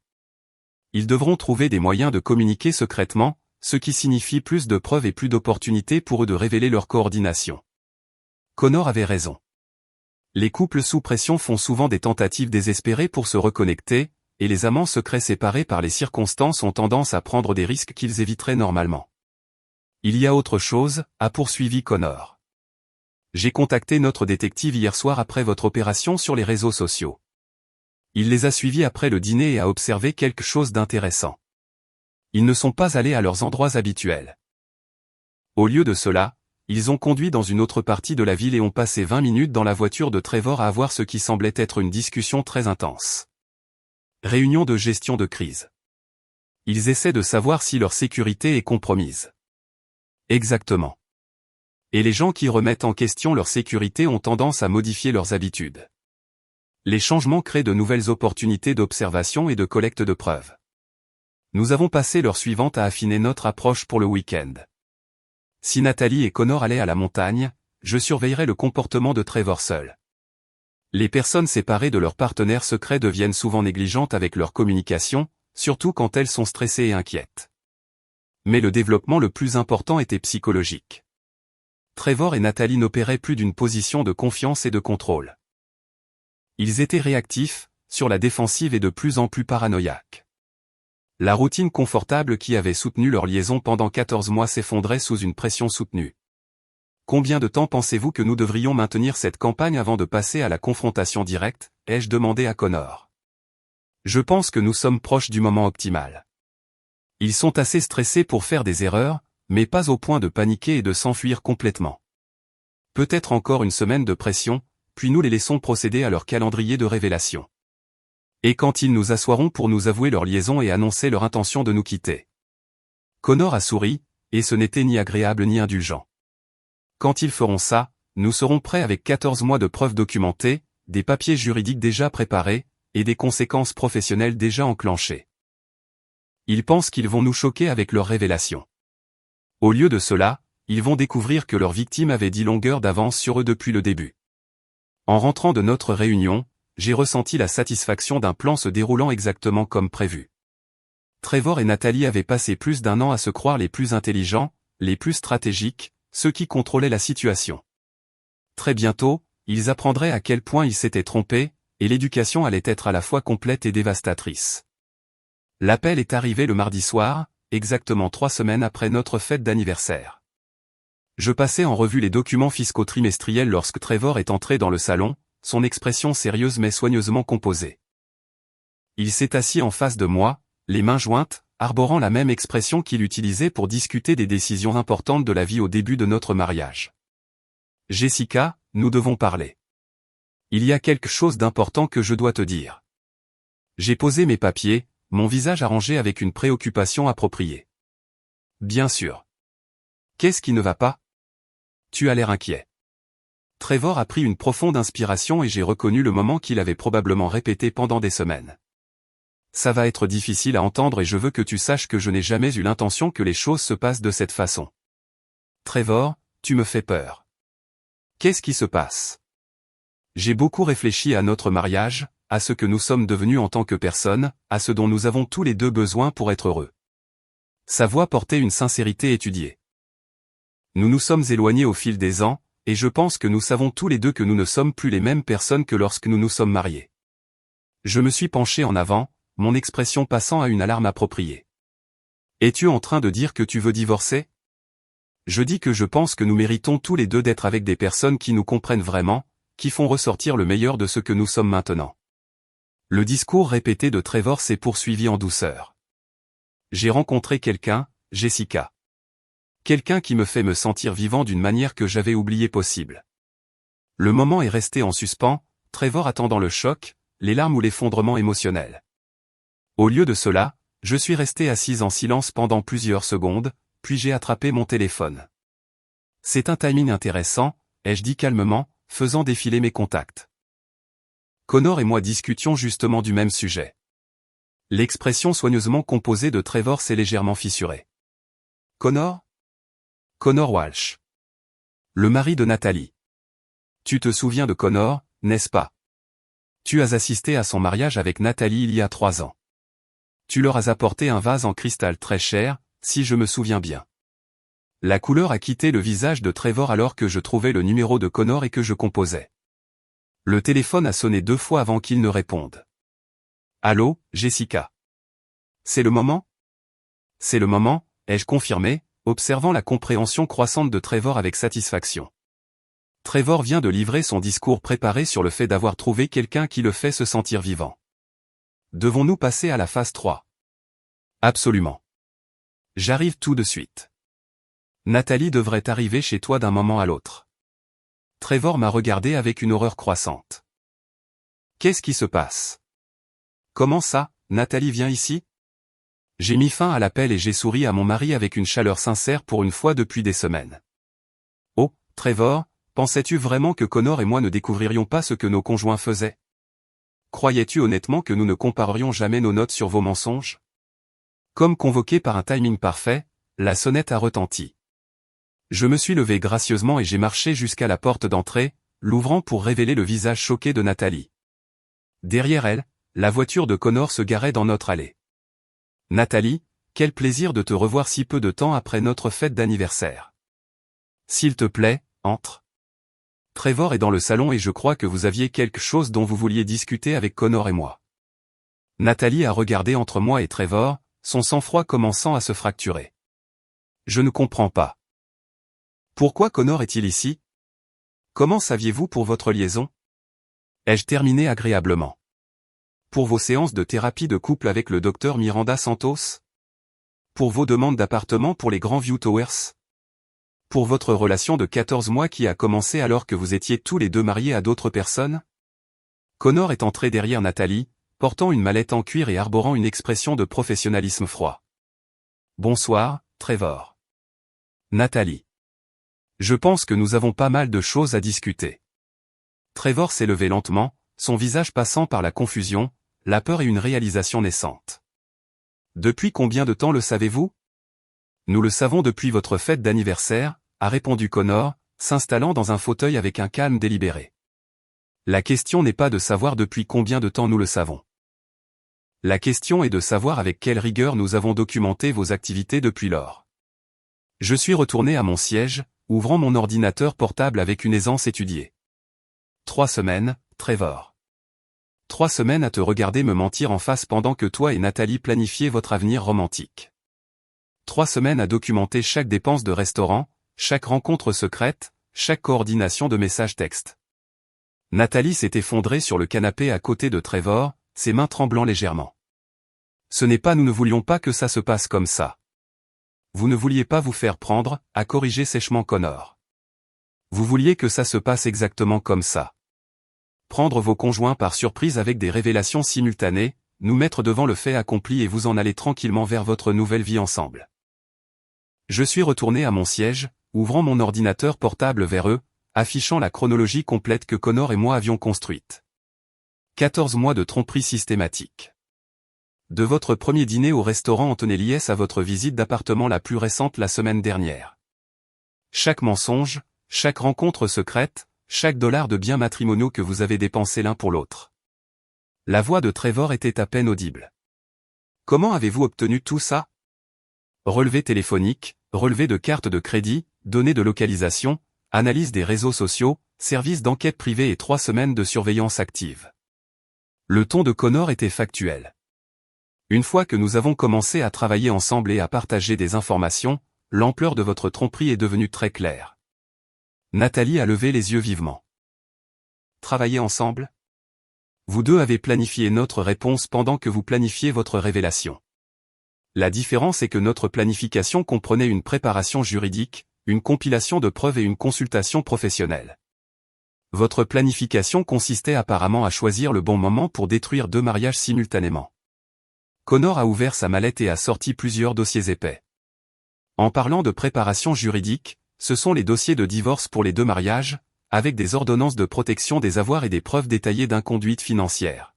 Ils devront trouver des moyens de communiquer secrètement, ce qui signifie plus de preuves et plus d'opportunités pour eux de révéler leur coordination. Connor avait raison. Les couples sous pression font souvent des tentatives désespérées pour se reconnecter, et les amants secrets séparés par les circonstances ont tendance à prendre des risques qu'ils éviteraient normalement. Il y a autre chose, a poursuivi Connor. J'ai contacté notre détective hier soir après votre opération sur les réseaux sociaux. Il les a suivis après le dîner et a observé quelque chose d'intéressant. Ils ne sont pas allés à leurs endroits habituels. Au lieu de cela, Ils ont conduit dans une autre partie de la ville et ont passé 20 minutes dans la voiture de Trevor à avoir ce qui semblait être une discussion très intense. Réunion de gestion de crise. Ils essaient de savoir si leur sécurité est compromise. Exactement. Et les gens qui remettent en question leur sécurité ont tendance à modifier leurs habitudes. Les changements créent de nouvelles opportunités d'observation et de collecte de preuves. Nous avons passé l'heure suivante à affiner notre approche pour le week-end. Si Nathalie et Connor allaient à la montagne, je surveillerais le comportement de Trevor seul. Les personnes séparées de leurs partenaires secrets deviennent souvent négligentes avec leur communication, surtout quand elles sont stressées et inquiètes. Mais le développement le plus important était psychologique. Trevor et Nathalie n'opéraient plus d'une position de confiance et de contrôle. Ils étaient réactifs, sur la défensive et de plus en plus paranoïaques. La routine confortable qui avait soutenu leur liaison pendant 14 mois s'effondrait sous une pression soutenue. Combien de temps pensez-vous que nous devrions maintenir cette campagne avant de passer à la confrontation directe, ai-je demandé à Connor. Je pense que nous sommes proches du moment optimal. Ils sont assez stressés pour faire des erreurs, mais pas au point de paniquer et de s'enfuir complètement. Peut-être encore une semaine de pression, puis nous les laissons procéder à leur calendrier de révélation. Et quand ils nous assoiront pour nous avouer leur liaison et annoncer leur intention de nous quitter. Connor a souri, et ce n'était ni agréable ni indulgent. Quand ils feront ça, nous serons prêts avec 14 mois de preuves documentées, des papiers juridiques déjà préparés, et des conséquences professionnelles déjà enclenchées. Ils pensent qu'ils vont nous choquer avec leur révélation. Au lieu de cela, ils vont découvrir que leur victime avait 10 longueurs d'avance sur eux depuis le début. En rentrant de notre réunion, j'ai ressenti la satisfaction d'un plan se déroulant exactement comme prévu. Trevor et Nathalie avaient passé plus d'1 an à se croire les plus intelligents, les plus stratégiques, ceux qui contrôlaient la situation. Très bientôt, ils apprendraient à quel point ils s'étaient trompés, et l'éducation allait être à la fois complète et dévastatrice. L'appel est arrivé le mardi soir, exactement 3 semaines après notre fête d'anniversaire. Je passais en revue les documents fiscaux trimestriels lorsque Trevor est entré dans le salon, son expression sérieuse mais soigneusement composée. Il s'est assis en face de moi, les mains jointes, arborant la même expression qu'il utilisait pour discuter des décisions importantes de la vie au début de notre mariage. « Jessica, nous devons parler. Il y a quelque chose d'important que je dois te dire. » J'ai posé mes papiers, mon visage arrangé avec une préoccupation appropriée. « Bien sûr. Qu'est-ce qui ne va pas ? Tu as l'air inquiet. » Trevor a pris une profonde inspiration et j'ai reconnu le moment qu'il avait probablement répété pendant des semaines. Ça va être difficile à entendre et je veux que tu saches que je n'ai jamais eu l'intention que les choses se passent de cette façon. Trevor, tu me fais peur. Qu'est-ce qui se passe ? J'ai beaucoup réfléchi à notre mariage, à ce que nous sommes devenus en tant que personnes, à ce dont nous avons tous les deux besoin pour être heureux. Sa voix portait une sincérité étudiée. Nous nous sommes éloignés au fil des ans, et je pense que nous savons tous les deux que nous ne sommes plus les mêmes personnes que lorsque nous nous sommes mariés. Je me suis penché en avant, mon expression passant à une alarme appropriée. Es-tu en train de dire que tu veux divorcer ? Je dis que je pense que nous méritons tous les deux d'être avec des personnes qui nous comprennent vraiment, qui font ressortir le meilleur de ce que nous sommes maintenant. Le discours répété de Trevor s'est poursuivi en douceur. J'ai rencontré quelqu'un, Jessica. Quelqu'un qui me fait me sentir vivant d'une manière que j'avais oubliée possible. Le moment est resté en suspens, Trevor attendant le choc, les larmes ou l'effondrement émotionnel. Au lieu de cela, je suis resté assise en silence pendant plusieurs secondes, puis j'ai attrapé mon téléphone. C'est un timing intéressant, ai-je dit calmement, faisant défiler mes contacts. Connor et moi discutions justement du même sujet. L'expression soigneusement composée de Trevor s'est légèrement fissurée. Connor ? Connor Walsh. Le mari de Nathalie. Tu te souviens de Connor, n'est-ce pas ? Tu as assisté à son mariage avec Nathalie il y a 3 ans. Tu leur as apporté un vase en cristal très cher, si je me souviens bien. La couleur a quitté le visage de Trevor alors que je trouvais le numéro de Connor et que je composais. Le téléphone a sonné 2 fois avant qu'il ne réponde. Allô, Jessica. C'est le moment ? C'est le moment, ai-je confirmé, observant la compréhension croissante de Trevor avec satisfaction. Trevor vient de livrer son discours préparé sur le fait d'avoir trouvé quelqu'un qui le fait se sentir vivant. Devons-nous passer à la phase 3 ? Absolument. J'arrive tout de suite. Nathalie devrait arriver chez toi d'un moment à l'autre. Trevor m'a regardé avec une horreur croissante. Qu'est-ce qui se passe? Comment ça, Nathalie vient ici? J'ai mis fin à l'appel et j'ai souri à mon mari avec une chaleur sincère pour une fois depuis des semaines. Oh, Trevor, pensais-tu vraiment que Connor et moi ne découvririons pas ce que nos conjoints faisaient? Croyais-tu honnêtement que nous ne comparerions jamais nos notes sur vos mensonges? Comme convoqué par un timing parfait, la sonnette a retenti. Je me suis levé gracieusement et j'ai marché jusqu'à la porte d'entrée, l'ouvrant pour révéler le visage choqué de Nathalie. Derrière elle, la voiture de Connor se garait dans notre allée. Nathalie, quel plaisir de te revoir si peu de temps après notre fête d'anniversaire. S'il te plaît, entre. Trevor est dans le salon et je crois que vous aviez quelque chose dont vous vouliez discuter avec Connor et moi. Nathalie a regardé entre moi et Trevor, son sang-froid commençant à se fracturer. Je ne comprends pas. Pourquoi Connor est-il ici? Comment saviez-vous pour votre liaison? Ai-je terminé agréablement? Pour vos séances de thérapie de couple avec le docteur Miranda Santos? Pour vos demandes d'appartement pour les Grand View Towers? Pour votre relation de 14 mois qui a commencé alors que vous étiez tous les deux mariés à d'autres personnes? Connor est entré derrière Nathalie, portant une mallette en cuir et arborant une expression de professionnalisme froid. Bonsoir, Trevor. Nathalie. Je pense que nous avons pas mal de choses à discuter. Trevor s'est levé lentement, son visage passant par la confusion, la peur et une réalisation naissante. Depuis combien de temps le savez-vous? Nous le savons depuis votre fête d'anniversaire, a répondu Connor, s'installant dans un fauteuil avec un calme délibéré. La question n'est pas de savoir depuis combien de temps nous le savons. La question est de savoir avec quelle rigueur nous avons documenté vos activités depuis lors. Je suis retourné à mon siège, ouvrant mon ordinateur portable avec une aisance étudiée. 3 semaines, Trevor. 3 semaines à te regarder me mentir en face pendant que toi et Nathalie planifiez votre avenir romantique. 3 semaines à documenter chaque dépense de restaurant, chaque rencontre secrète, chaque coordination de messages textes. Nathalie s'est effondrée sur le canapé à côté de Trevor, ses mains tremblant légèrement. Ce n'est pas nous ne voulions pas que ça se passe comme ça. Vous ne vouliez pas vous faire prendre, a corrigé sèchement Connor. Vous vouliez que ça se passe exactement comme ça. Prendre vos conjoints par surprise avec des révélations simultanées, nous mettre devant le fait accompli et vous en aller tranquillement vers votre nouvelle vie ensemble. Je suis retourné à mon siège, ouvrant mon ordinateur portable vers eux, affichant la chronologie complète que Connor et moi avions construite. 14 mois de tromperie systématique. De votre premier dîner au restaurant Antonelliès à votre visite d'appartement la plus récente la semaine dernière. Chaque mensonge, chaque rencontre secrète, chaque dollar de biens matrimoniaux que vous avez dépensé l'un pour l'autre. La voix de Trevor était à peine audible. Comment avez-vous obtenu tout ça? Relevé téléphonique, relevé de cartes de crédit, données de localisation, analyse des réseaux sociaux, service d'enquête privée et 3 semaines de surveillance active. Le ton de Connor était factuel. Une fois que nous avons commencé à travailler ensemble et à partager des informations, l'ampleur de votre tromperie est devenue très claire. Nathalie a levé les yeux vivement. Travailler ensemble? Vous deux avez planifié notre réponse pendant que vous planifiez votre révélation. La différence est que notre planification comprenait une préparation juridique, une compilation de preuves et une consultation professionnelle. Votre planification consistait apparemment à choisir le bon moment pour détruire 2 mariages simultanément. Connor a ouvert sa mallette et a sorti plusieurs dossiers épais. En parlant de préparation juridique, ce sont les dossiers de divorce pour les 2 mariages, avec des ordonnances de protection des avoirs et des preuves détaillées d'inconduite financière.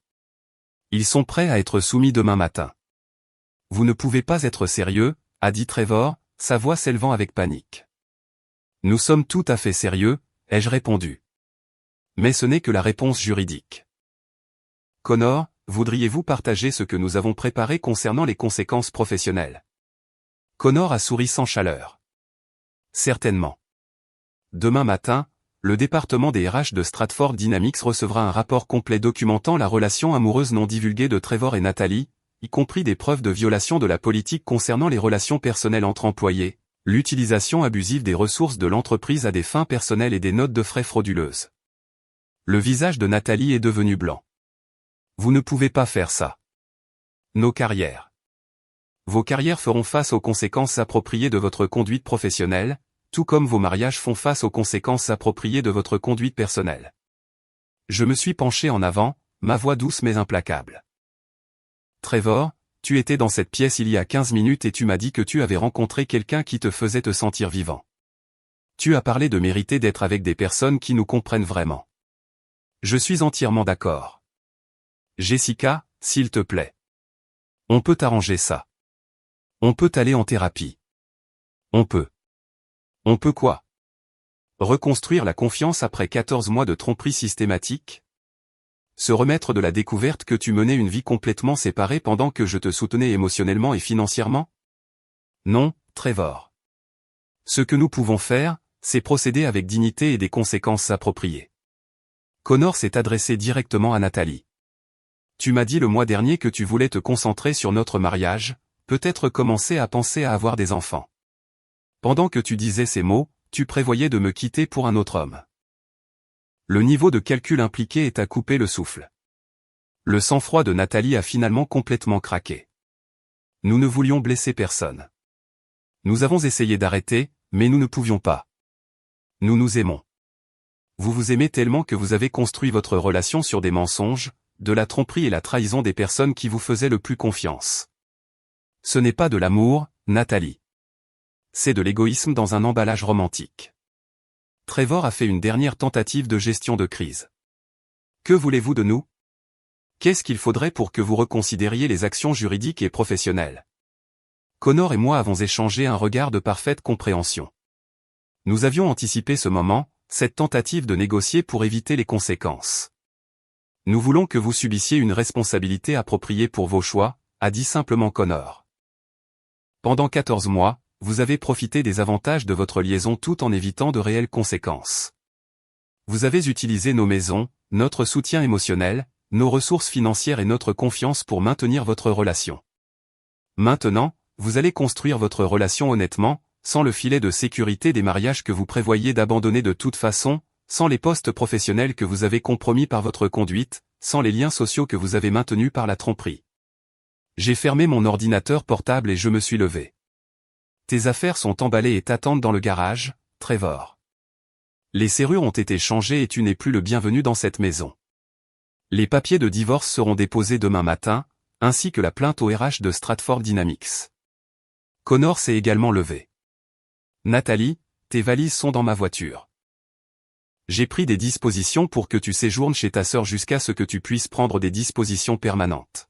Ils sont prêts à être soumis demain matin. Vous ne pouvez pas être sérieux, a dit Trevor, sa voix s'élevant avec panique. Nous sommes tout à fait sérieux, ai-je répondu. Mais ce n'est que la réponse juridique. Connor, voudriez-vous partager ce que nous avons préparé concernant les conséquences professionnelles? Connor a souri sans chaleur. Certainement. Demain matin, le département des RH de Stratford Dynamics recevra un rapport complet documentant la relation amoureuse non divulguée de Trevor et Nathalie, y compris des preuves de violation de la politique concernant les relations personnelles entre employés, l'utilisation abusive des ressources de l'entreprise à des fins personnelles et des notes de frais frauduleuses. Le visage de Nathalie est devenu blanc. Vous ne pouvez pas faire ça. Nos carrières. Vos carrières feront face aux conséquences appropriées de votre conduite professionnelle, tout comme vos mariages font face aux conséquences appropriées de votre conduite personnelle. Je me suis penché en avant, ma voix douce mais implacable. Trevor, tu étais dans cette pièce il y a 15 minutes et tu m'as dit que tu avais rencontré quelqu'un qui te faisait te sentir vivant. Tu as parlé de mériter d'être avec des personnes qui nous comprennent vraiment. Je suis entièrement d'accord. Jessica, s'il te plaît. On peut arranger ça. On peut aller en thérapie. On peut. On peut quoi? Reconstruire la confiance après 14 mois de tromperie systématique? Se remettre de la découverte que tu menais une vie complètement séparée pendant que je te soutenais émotionnellement et financièrement? Non, Trevor. Ce que nous pouvons faire, c'est procéder avec dignité et des conséquences appropriées. Connor s'est adressé directement à Nathalie. Tu m'as dit le mois dernier que tu voulais te concentrer sur notre mariage, peut-être commencer à penser à avoir des enfants. Pendant que tu disais ces mots, tu prévoyais de me quitter pour un autre homme. Le niveau de calcul impliqué est à couper le souffle. Le sang-froid de Nathalie a finalement complètement craqué. Nous ne voulions blesser personne. Nous avons essayé d'arrêter, mais nous ne pouvions pas. Nous nous aimons. Vous vous aimez tellement que vous avez construit votre relation sur des mensonges, de la tromperie et la trahison des personnes qui vous faisaient le plus confiance. Ce n'est pas de l'amour, Nathalie. C'est de l'égoïsme dans un emballage romantique. Trevor a fait une dernière tentative de gestion de crise. Que voulez-vous de nous? Qu'est-ce qu'il faudrait pour que vous reconsidériez les actions juridiques et professionnelles? Connor et moi avons échangé un regard de parfaite compréhension. Nous avions anticipé ce moment, cette tentative de négocier pour éviter les conséquences. Nous voulons que vous subissiez une responsabilité appropriée pour vos choix, a dit simplement Connor. Pendant 14 mois, vous avez profité des avantages de votre liaison tout en évitant de réelles conséquences. Vous avez utilisé nos maisons, notre soutien émotionnel, nos ressources financières et notre confiance pour maintenir votre relation. Maintenant, vous allez construire votre relation honnêtement, sans le filet de sécurité des mariages que vous prévoyez d'abandonner de toute façon, sans les postes professionnels que vous avez compromis par votre conduite, sans les liens sociaux que vous avez maintenus par la tromperie. J'ai fermé mon ordinateur portable et je me suis levé. Tes affaires sont emballées et t'attendent dans le garage, Trevor. Les serrures ont été changées et tu n'es plus le bienvenu dans cette maison. Les papiers de divorce seront déposés demain matin, ainsi que la plainte au RH de Stratford Dynamics. Connor s'est également levé. Nathalie, tes valises sont dans ma voiture. J'ai pris des dispositions pour que tu séjournes chez ta sœur jusqu'à ce que tu puisses prendre des dispositions permanentes.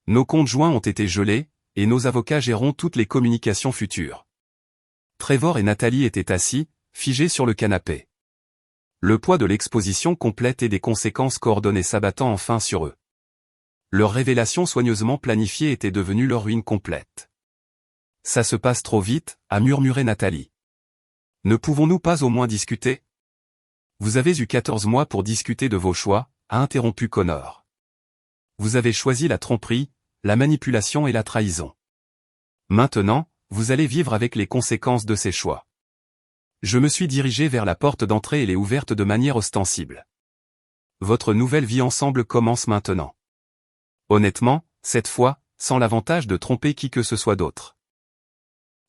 Nos comptes joints ont été gelés, et nos avocats géreront toutes les communications futures. Trevor et Nathalie étaient assis, figés sur le canapé. Le poids de l'exposition complète et des conséquences coordonnées s'abattant enfin sur eux. Leur révélation soigneusement planifiée était devenue leur ruine complète. Ça se passe trop vite, a murmuré Nathalie. Ne pouvons-nous pas au moins discuter? Vous avez eu 14 mois pour discuter de vos choix, a interrompu Connor. Vous avez choisi la tromperie, la manipulation et la trahison. Maintenant, vous allez vivre avec les conséquences de ces choix. Je me suis dirigé vers la porte d'entrée et l'ai ouverte de manière ostensible. Votre nouvelle vie ensemble commence maintenant. Honnêtement, cette fois, sans l'avantage de tromper qui que ce soit d'autre.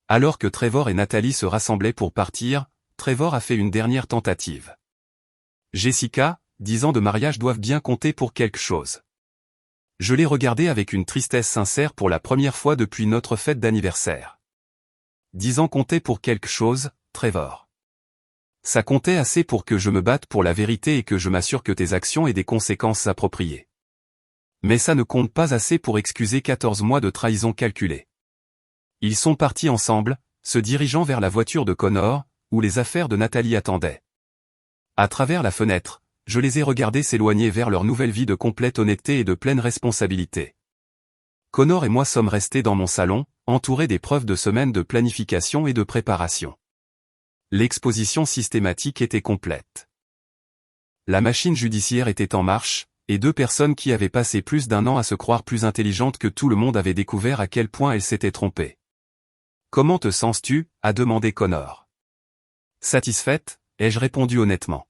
Alors que Trevor et Nathalie se rassemblaient pour partir, Trevor a fait une dernière tentative. Jessica, 10 ans de mariage doivent bien compter pour quelque chose. Je l'ai regardé avec une tristesse sincère pour la première fois depuis notre fête d'anniversaire. 10 ans comptaient pour quelque chose, Trevor. Ça comptait assez pour que je me batte pour la vérité et que je m'assure que tes actions aient des conséquences appropriées. Mais ça ne compte pas assez pour excuser 14 mois de trahison calculée. Ils sont partis ensemble, se dirigeant vers la voiture de Connor, où les affaires de Nathalie attendaient. À travers la fenêtre, je les ai regardés s'éloigner vers leur nouvelle vie de complète honnêteté et de pleine responsabilité. Connor et moi sommes restés dans mon salon, entourés des preuves de semaines de planification et de préparation. L'exposition systématique était complète. La machine judiciaire était en marche, et 2 personnes qui avaient passé plus d'1 an à se croire plus intelligentes que tout le monde avaient découvert à quel point elles s'étaient trompées. « Comment te sens-tu » a demandé Connor. « Satisfaite » ai-je répondu honnêtement.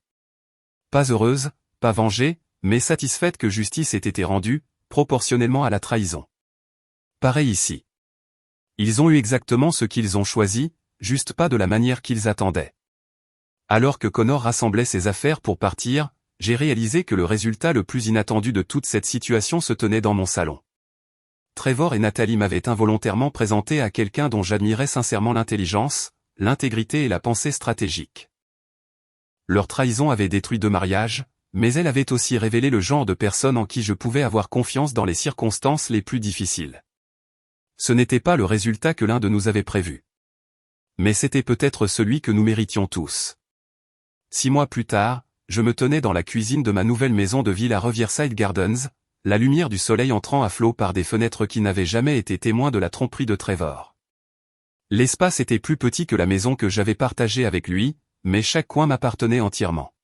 Pas heureuse, pas vengée, mais satisfaite que justice ait été rendue, proportionnellement à la trahison. Pareil ici. Ils ont eu exactement ce qu'ils ont choisi, juste pas de la manière qu'ils attendaient. Alors que Connor rassemblait ses affaires pour partir, j'ai réalisé que le résultat le plus inattendu de toute cette situation se tenait dans mon salon. Trevor et Natalie m'avaient involontairement présenté à quelqu'un dont j'admirais sincèrement l'intelligence, l'intégrité et la pensée stratégique. Leur trahison avait détruit 2 mariages, mais elle avait aussi révélé le genre de personne en qui je pouvais avoir confiance dans les circonstances les plus difficiles. Ce n'était pas le résultat que l'un de nous avait prévu. Mais c'était peut-être celui que nous méritions tous. 6 mois plus tard, je me tenais dans la cuisine de ma nouvelle maison de ville à Riverside Gardens, la lumière du soleil entrant à flot par des fenêtres qui n'avaient jamais été témoins de la tromperie de Trevor. L'espace était plus petit que la maison que j'avais partagée avec lui, mais chaque coin m'appartenait entièrement.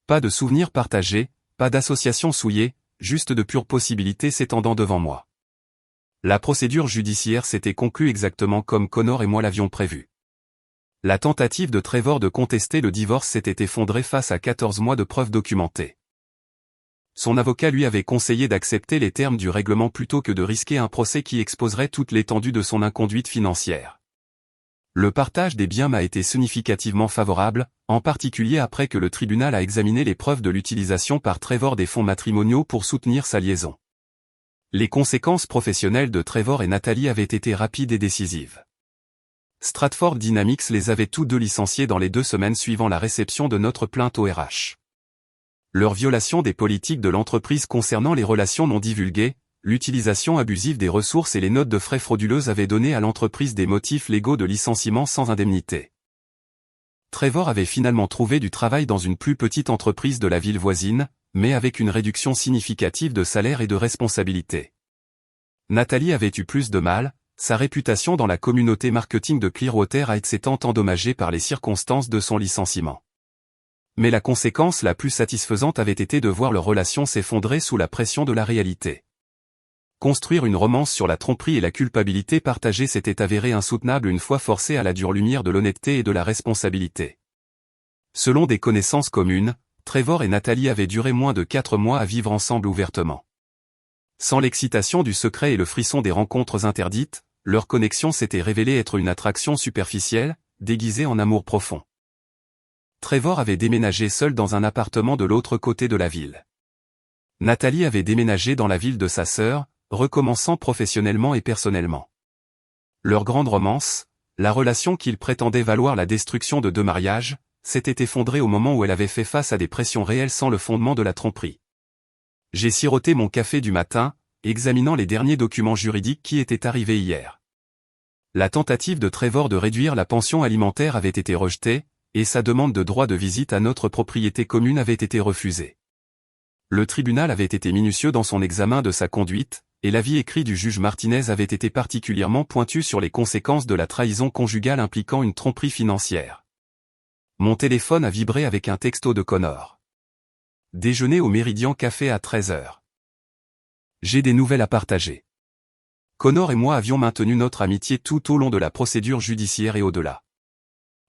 Pas de souvenirs partagés, pas d'associations souillées, juste de pures possibilités s'étendant devant moi. La procédure judiciaire s'était conclue exactement comme Connor et moi l'avions prévu. La tentative de Trevor de contester le divorce s'était effondrée face à 14 mois de preuves documentées. Son avocat lui avait conseillé d'accepter les termes du règlement plutôt que de risquer un procès qui exposerait toute l'étendue de son inconduite financière. Le partage des biens m'a été significativement favorable, en particulier après que le tribunal a examiné les preuves de l'utilisation par Trevor des fonds matrimoniaux pour soutenir sa liaison. Les conséquences professionnelles de Trevor et Natalie avaient été rapides et décisives. Stratford Dynamics les avait tous deux licenciés dans les 2 semaines suivant la réception de notre plainte au RH. Leur violation des politiques de l'entreprise concernant les relations non divulguées, l'utilisation abusive des ressources et les notes de frais frauduleuses avaient donné à l'entreprise des motifs légaux de licenciement sans indemnité. Trevor avait finalement trouvé du travail dans une plus petite entreprise de la ville voisine, mais avec une réduction significative de salaire et de responsabilité. Natalie avait eu plus de mal, sa réputation dans la communauté marketing de Clearwater s'étant endommagée par les circonstances de son licenciement. Mais la conséquence la plus satisfaisante avait été de voir leur relation s'effondrer sous la pression de la réalité. Construire une romance sur la tromperie et la culpabilité partagée s'était avéré insoutenable une fois forcé à la dure lumière de l'honnêteté et de la responsabilité. Selon des connaissances communes, Trevor et Natalie avaient duré moins de 4 mois à vivre ensemble ouvertement. Sans l'excitation du secret et le frisson des rencontres interdites, leur connexion s'était révélée être une attraction superficielle, déguisée en amour profond. Trevor avait déménagé seul dans un appartement de l'autre côté de la ville. Natalie avait déménagé dans la ville de sa sœur, recommençant professionnellement et personnellement. Leur grande romance, la relation qu'ils prétendaient valoir la destruction de 2 mariages, s'était effondrée au moment où elle avait fait face à des pressions réelles sans le fondement de la tromperie. J'ai siroté mon café du matin, examinant les derniers documents juridiques qui étaient arrivés hier. La tentative de Trevor de réduire la pension alimentaire avait été rejetée, et sa demande de droit de visite à notre propriété commune avait été refusée. Le tribunal avait été minutieux dans son examen de sa conduite, et l'avis écrit du juge Martinez avait été particulièrement pointu sur les conséquences de la trahison conjugale impliquant une tromperie financière. Mon téléphone a vibré avec un texto de Connor. Déjeuner au Méridien Café à 13h. J'ai des nouvelles à partager. Connor et moi avions maintenu notre amitié tout au long de la procédure judiciaire et au-delà.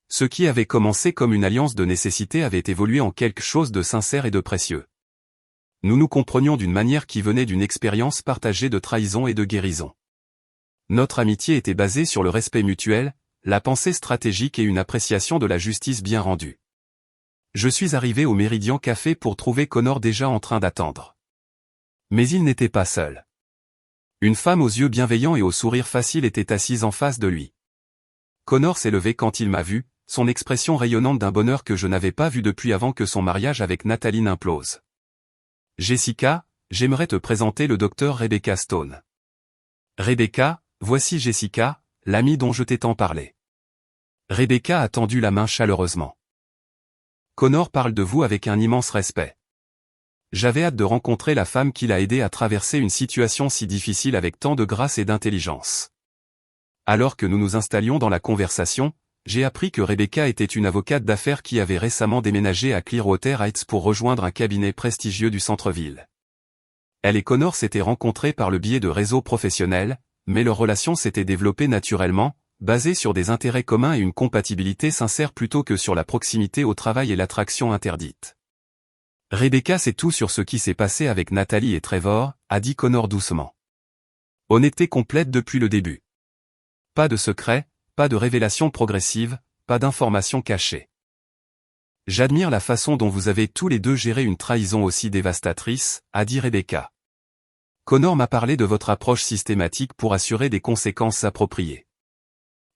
Ce qui avait commencé comme une alliance de nécessité avait évolué en quelque chose de sincère et de précieux. Nous nous comprenions d'une manière qui venait d'une expérience partagée de trahison et de guérison. Notre amitié était basée sur le respect mutuel, la pensée stratégique et une appréciation de la justice bien rendue. Je suis arrivé au Méridien Café pour trouver Connor déjà en train d'attendre. Mais il n'était pas seul. Une femme aux yeux bienveillants et au sourire facile était assise en face de lui. Connor s'est levé quand il m'a vu, son expression rayonnante d'un bonheur que je n'avais pas vu depuis avant que son mariage avec Natalie n'implose. « Jessica, j'aimerais te présenter le docteur Rebecca Stone. »« Rebecca, voici Jessica, l'amie dont je t'ai tant parlé. » Rebecca a tendu la main chaleureusement. « Connor parle de vous avec un immense respect. J'avais hâte de rencontrer la femme qui l'a aidé à traverser une situation si difficile avec tant de grâce et d'intelligence. » Alors que nous nous installions dans la conversation, j'ai appris que Rebecca était une avocate d'affaires qui avait récemment déménagé à Clearwater Heights pour rejoindre un cabinet prestigieux du centre-ville. Elle et Connor s'étaient rencontrés par le biais de réseaux professionnels, mais leur relation s'était développée naturellement, basée sur des intérêts communs et une compatibilité sincère plutôt que sur la proximité au travail et l'attraction interdite. Rebecca sait tout sur ce qui s'est passé avec Natalie et Trevor, a dit Connor doucement. Honnêteté complète depuis le début. Pas de secret, pas de révélation progressive, pas d'informations cachées. J'admire la façon dont vous avez tous les deux géré une trahison aussi dévastatrice, a dit Rebecca. Connor m'a parlé de votre approche systématique pour assurer des conséquences appropriées.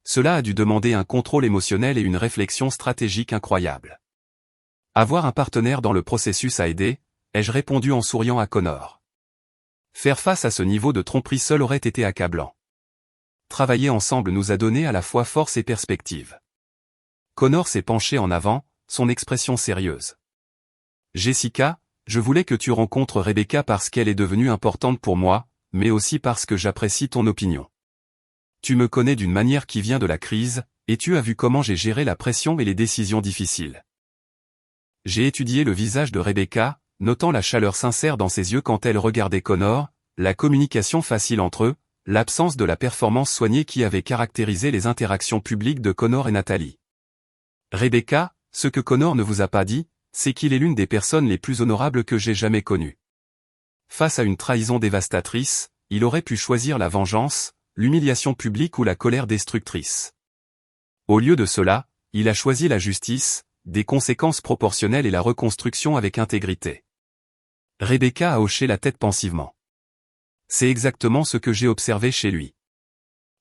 Cela a dû demander un contrôle émotionnel et une réflexion stratégique incroyable. Avoir un partenaire dans le processus a aidé, ai-je répondu en souriant à Connor. Faire face à ce niveau de tromperie seul aurait été accablant. Travailler ensemble nous a donné à la fois force et perspective. Connor s'est penché en avant, son expression sérieuse. Jessica, je voulais que tu rencontres Rebecca parce qu'elle est devenue importante pour moi, mais aussi parce que j'apprécie ton opinion. Tu me connais d'une manière qui vient de la crise, et tu as vu comment j'ai géré la pression et les décisions difficiles. J'ai étudié le visage de Rebecca, notant la chaleur sincère dans ses yeux quand elle regardait Connor, la communication facile entre eux, l'absence de la performance soignée qui avait caractérisé les interactions publiques de Connor et Nathalie. Rebecca, ce que Connor ne vous a pas dit, c'est qu'il est l'une des personnes les plus honorables que j'ai jamais connues. Face à une trahison dévastatrice, il aurait pu choisir la vengeance, l'humiliation publique ou la colère destructrice. Au lieu de cela, il a choisi la justice, des conséquences proportionnelles et la reconstruction avec intégrité. Rebecca a hoché la tête pensivement. C'est exactement ce que j'ai observé chez lui.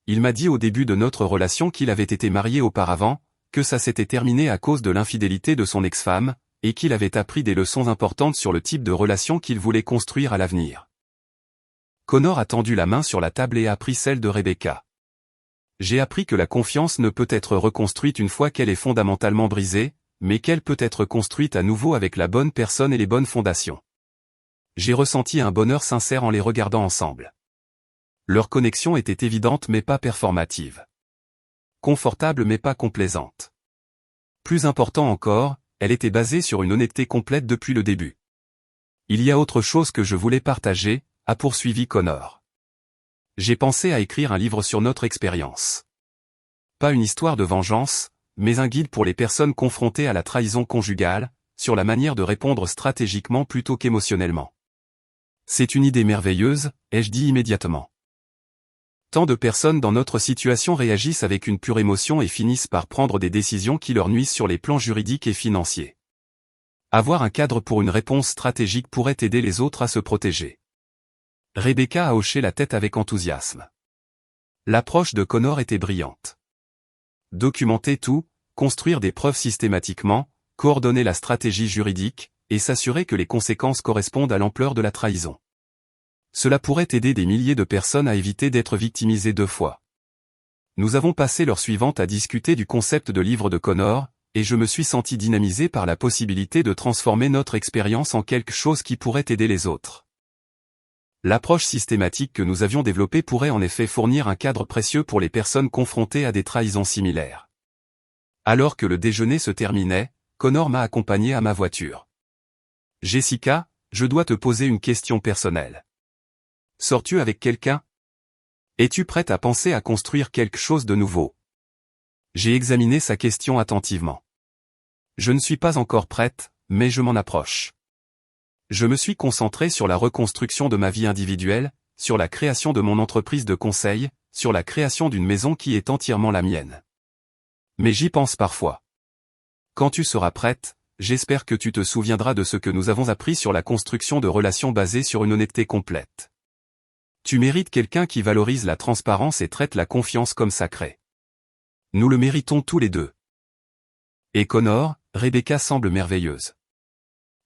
Il m'a dit au début de notre relation qu'il avait été marié auparavant, que ça s'était terminé à cause de l'infidélité de son ex-femme, et qu'il avait appris des leçons importantes sur le type de relation qu'il voulait construire à l'avenir. Connor a tendu la main sur la table et a pris celle de Rebecca. J'ai appris que la confiance ne peut être reconstruite une fois qu'elle est fondamentalement brisée, mais qu'elle peut être construite à nouveau avec la bonne personne et les bonnes fondations. J'ai ressenti un bonheur sincère en les regardant ensemble. Leur connexion était évidente mais pas performative. Confortable mais pas complaisante. Plus important encore, elle était basée sur une honnêteté complète depuis le début. Il y a autre chose que je voulais partager, a poursuivi Connor. J'ai pensé à écrire un livre sur notre expérience. Pas une histoire de vengeance, mais un guide pour les personnes confrontées à la trahison conjugale, sur la manière de répondre stratégiquement plutôt qu'émotionnellement. C'est une idée merveilleuse, ai-je dit immédiatement. Tant de personnes dans notre situation réagissent avec une pure émotion et finissent par prendre des décisions qui leur nuisent sur les plans juridiques et financiers. Avoir un cadre pour une réponse stratégique pourrait aider les autres à se protéger. Rebecca a hoché la tête avec enthousiasme. L'approche de Connor était brillante. Documenter tout, construire des preuves systématiquement, coordonner la stratégie juridique, et s'assurer que les conséquences correspondent à l'ampleur de la trahison. Cela pourrait aider des milliers de personnes à éviter d'être victimisées 2 fois. Nous avons passé l'heure suivante à discuter du concept de livre de Connor, et je me suis senti dynamisé par la possibilité de transformer notre expérience en quelque chose qui pourrait aider les autres. L'approche systématique que nous avions développée pourrait en effet fournir un cadre précieux pour les personnes confrontées à des trahisons similaires. Alors que le déjeuner se terminait, Connor m'a accompagné à ma voiture. Jessica, je dois te poser une question personnelle. Sors-tu avec quelqu'un? Es-tu prête à penser à construire quelque chose de nouveau? J'ai examiné sa question attentivement. Je ne suis pas encore prête, mais je m'en approche. Je me suis concentré sur la reconstruction de ma vie individuelle, sur la création de mon entreprise de conseil, sur la création d'une maison qui est entièrement la mienne. Mais j'y pense parfois. Quand tu seras prête, j'espère que tu te souviendras de ce que nous avons appris sur la construction de relations basées sur une honnêteté complète. Tu mérites quelqu'un qui valorise la transparence et traite la confiance comme sacrée. Nous le méritons tous les deux. Et Connor, Rebecca semble merveilleuse.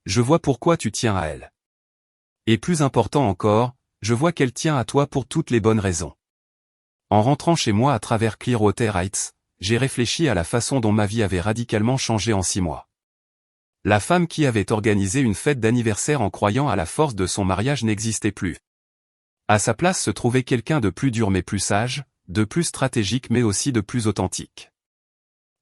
Je vois pourquoi tu tiens à elle. Et plus important encore, je vois qu'elle tient à toi pour toutes les bonnes raisons. En rentrant chez moi à travers Clearwater Heights, j'ai réfléchi à la façon dont ma vie avait radicalement changé en 6 mois. La femme qui avait organisé une fête d'anniversaire en croyant à la force de son mariage n'existait plus. À sa place se trouvait quelqu'un de plus dur mais plus sage, de plus stratégique mais aussi de plus authentique.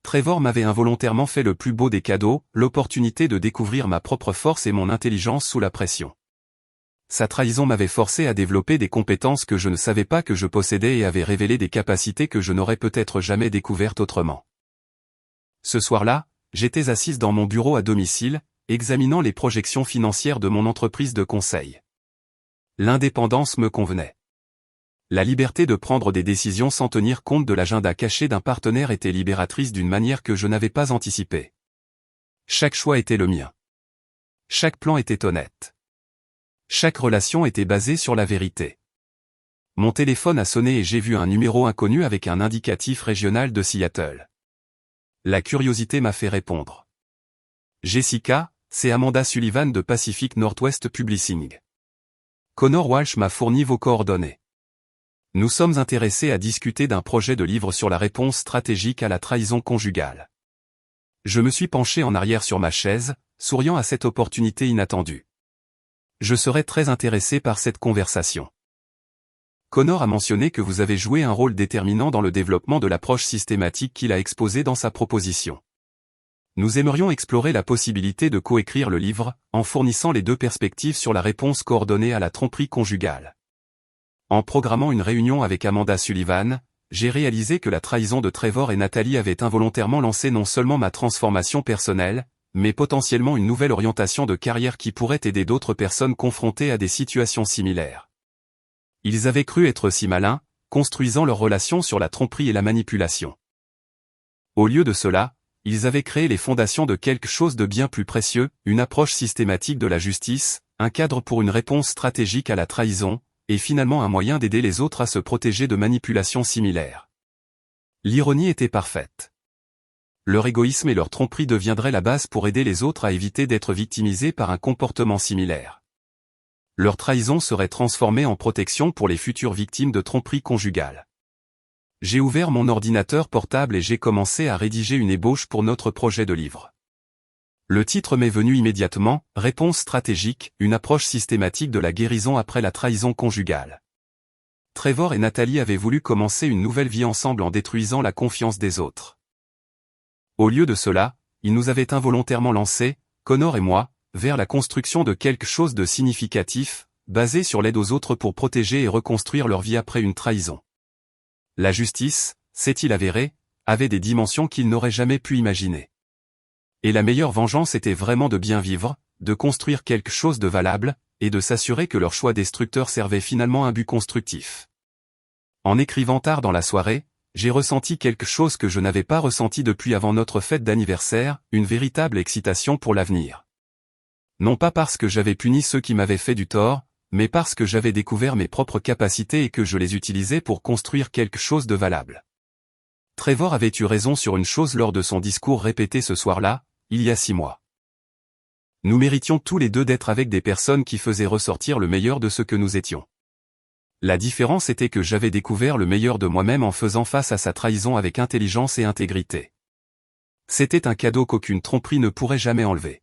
Trevor m'avait involontairement fait le plus beau des cadeaux, l'opportunité de découvrir ma propre force et mon intelligence sous la pression. Sa trahison m'avait forcé à développer des compétences que je ne savais pas que je possédais et avait révélé des capacités que je n'aurais peut-être jamais découvertes autrement. Ce soir-là, j'étais assise dans mon bureau à domicile, examinant les projections financières de mon entreprise de conseil. L'indépendance me convenait. La liberté de prendre des décisions sans tenir compte de l'agenda caché d'un partenaire était libératrice d'une manière que je n'avais pas anticipée. Chaque choix était le mien. Chaque plan était honnête. Chaque relation était basée sur la vérité. Mon téléphone a sonné et j'ai vu un numéro inconnu avec un indicatif régional de Seattle. La curiosité m'a fait répondre. Jessica, c'est Amanda Sullivan de Pacific Northwest Publishing. Connor Walsh m'a fourni vos coordonnées. Nous sommes intéressés à discuter d'un projet de livre sur la réponse stratégique à la trahison conjugale. Je me suis penché en arrière sur ma chaise, souriant à cette opportunité inattendue. Je serais très intéressé par cette conversation. Connor a mentionné que vous avez joué un rôle déterminant dans le développement de l'approche systématique qu'il a exposée dans sa proposition. Nous aimerions explorer la possibilité de coécrire le livre, en fournissant les deux perspectives sur la réponse coordonnée à la tromperie conjugale. En programmant une réunion avec Amanda Sullivan, j'ai réalisé que la trahison de Trevor et Natalie avait involontairement lancé non seulement ma transformation personnelle, mais potentiellement une nouvelle orientation de carrière qui pourrait aider d'autres personnes confrontées à des situations similaires. Ils avaient cru être si malins, construisant leur relation sur la tromperie et la manipulation. Au lieu de cela, ils avaient créé les fondations de quelque chose de bien plus précieux, une approche systématique de la justice, un cadre pour une réponse stratégique à la trahison, et finalement un moyen d'aider les autres à se protéger de manipulations similaires. L'ironie était parfaite. Leur égoïsme et leur tromperie deviendraient la base pour aider les autres à éviter d'être victimisés par un comportement similaire. Leur trahison serait transformée en protection pour les futures victimes de tromperie conjugale. J'ai ouvert mon ordinateur portable et j'ai commencé à rédiger une ébauche pour notre projet de livre. Le titre m'est venu immédiatement, Réponse stratégique, une approche systématique de la guérison après la trahison conjugale. Trevor et Natalie avaient voulu commencer une nouvelle vie ensemble en détruisant la confiance des autres. Au lieu de cela, ils nous avaient involontairement lancés, Connor et moi, vers la construction de quelque chose de significatif, basé sur l'aide aux autres pour protéger et reconstruire leur vie après une trahison. La justice, s'est-il avéré, avait des dimensions qu'ils n'auraient jamais pu imaginer. Et la meilleure vengeance était vraiment de bien vivre, de construire quelque chose de valable, et de s'assurer que leur choix destructeur servait finalement un but constructif. En écrivant tard dans la soirée, j'ai ressenti quelque chose que je n'avais pas ressenti depuis avant notre fête d'anniversaire, une véritable excitation pour l'avenir. Non pas parce que j'avais puni ceux qui m'avaient fait du tort, mais parce que j'avais découvert mes propres capacités et que je les utilisais pour construire quelque chose de valable. Trevor avait eu raison sur une chose lors de son discours répété ce soir-là, il y a 6 mois. Nous méritions tous les deux d'être avec des personnes qui faisaient ressortir le meilleur de ce que nous étions. La différence était que j'avais découvert le meilleur de moi-même en faisant face à sa trahison avec intelligence et intégrité. C'était un cadeau qu'aucune tromperie ne pourrait jamais enlever.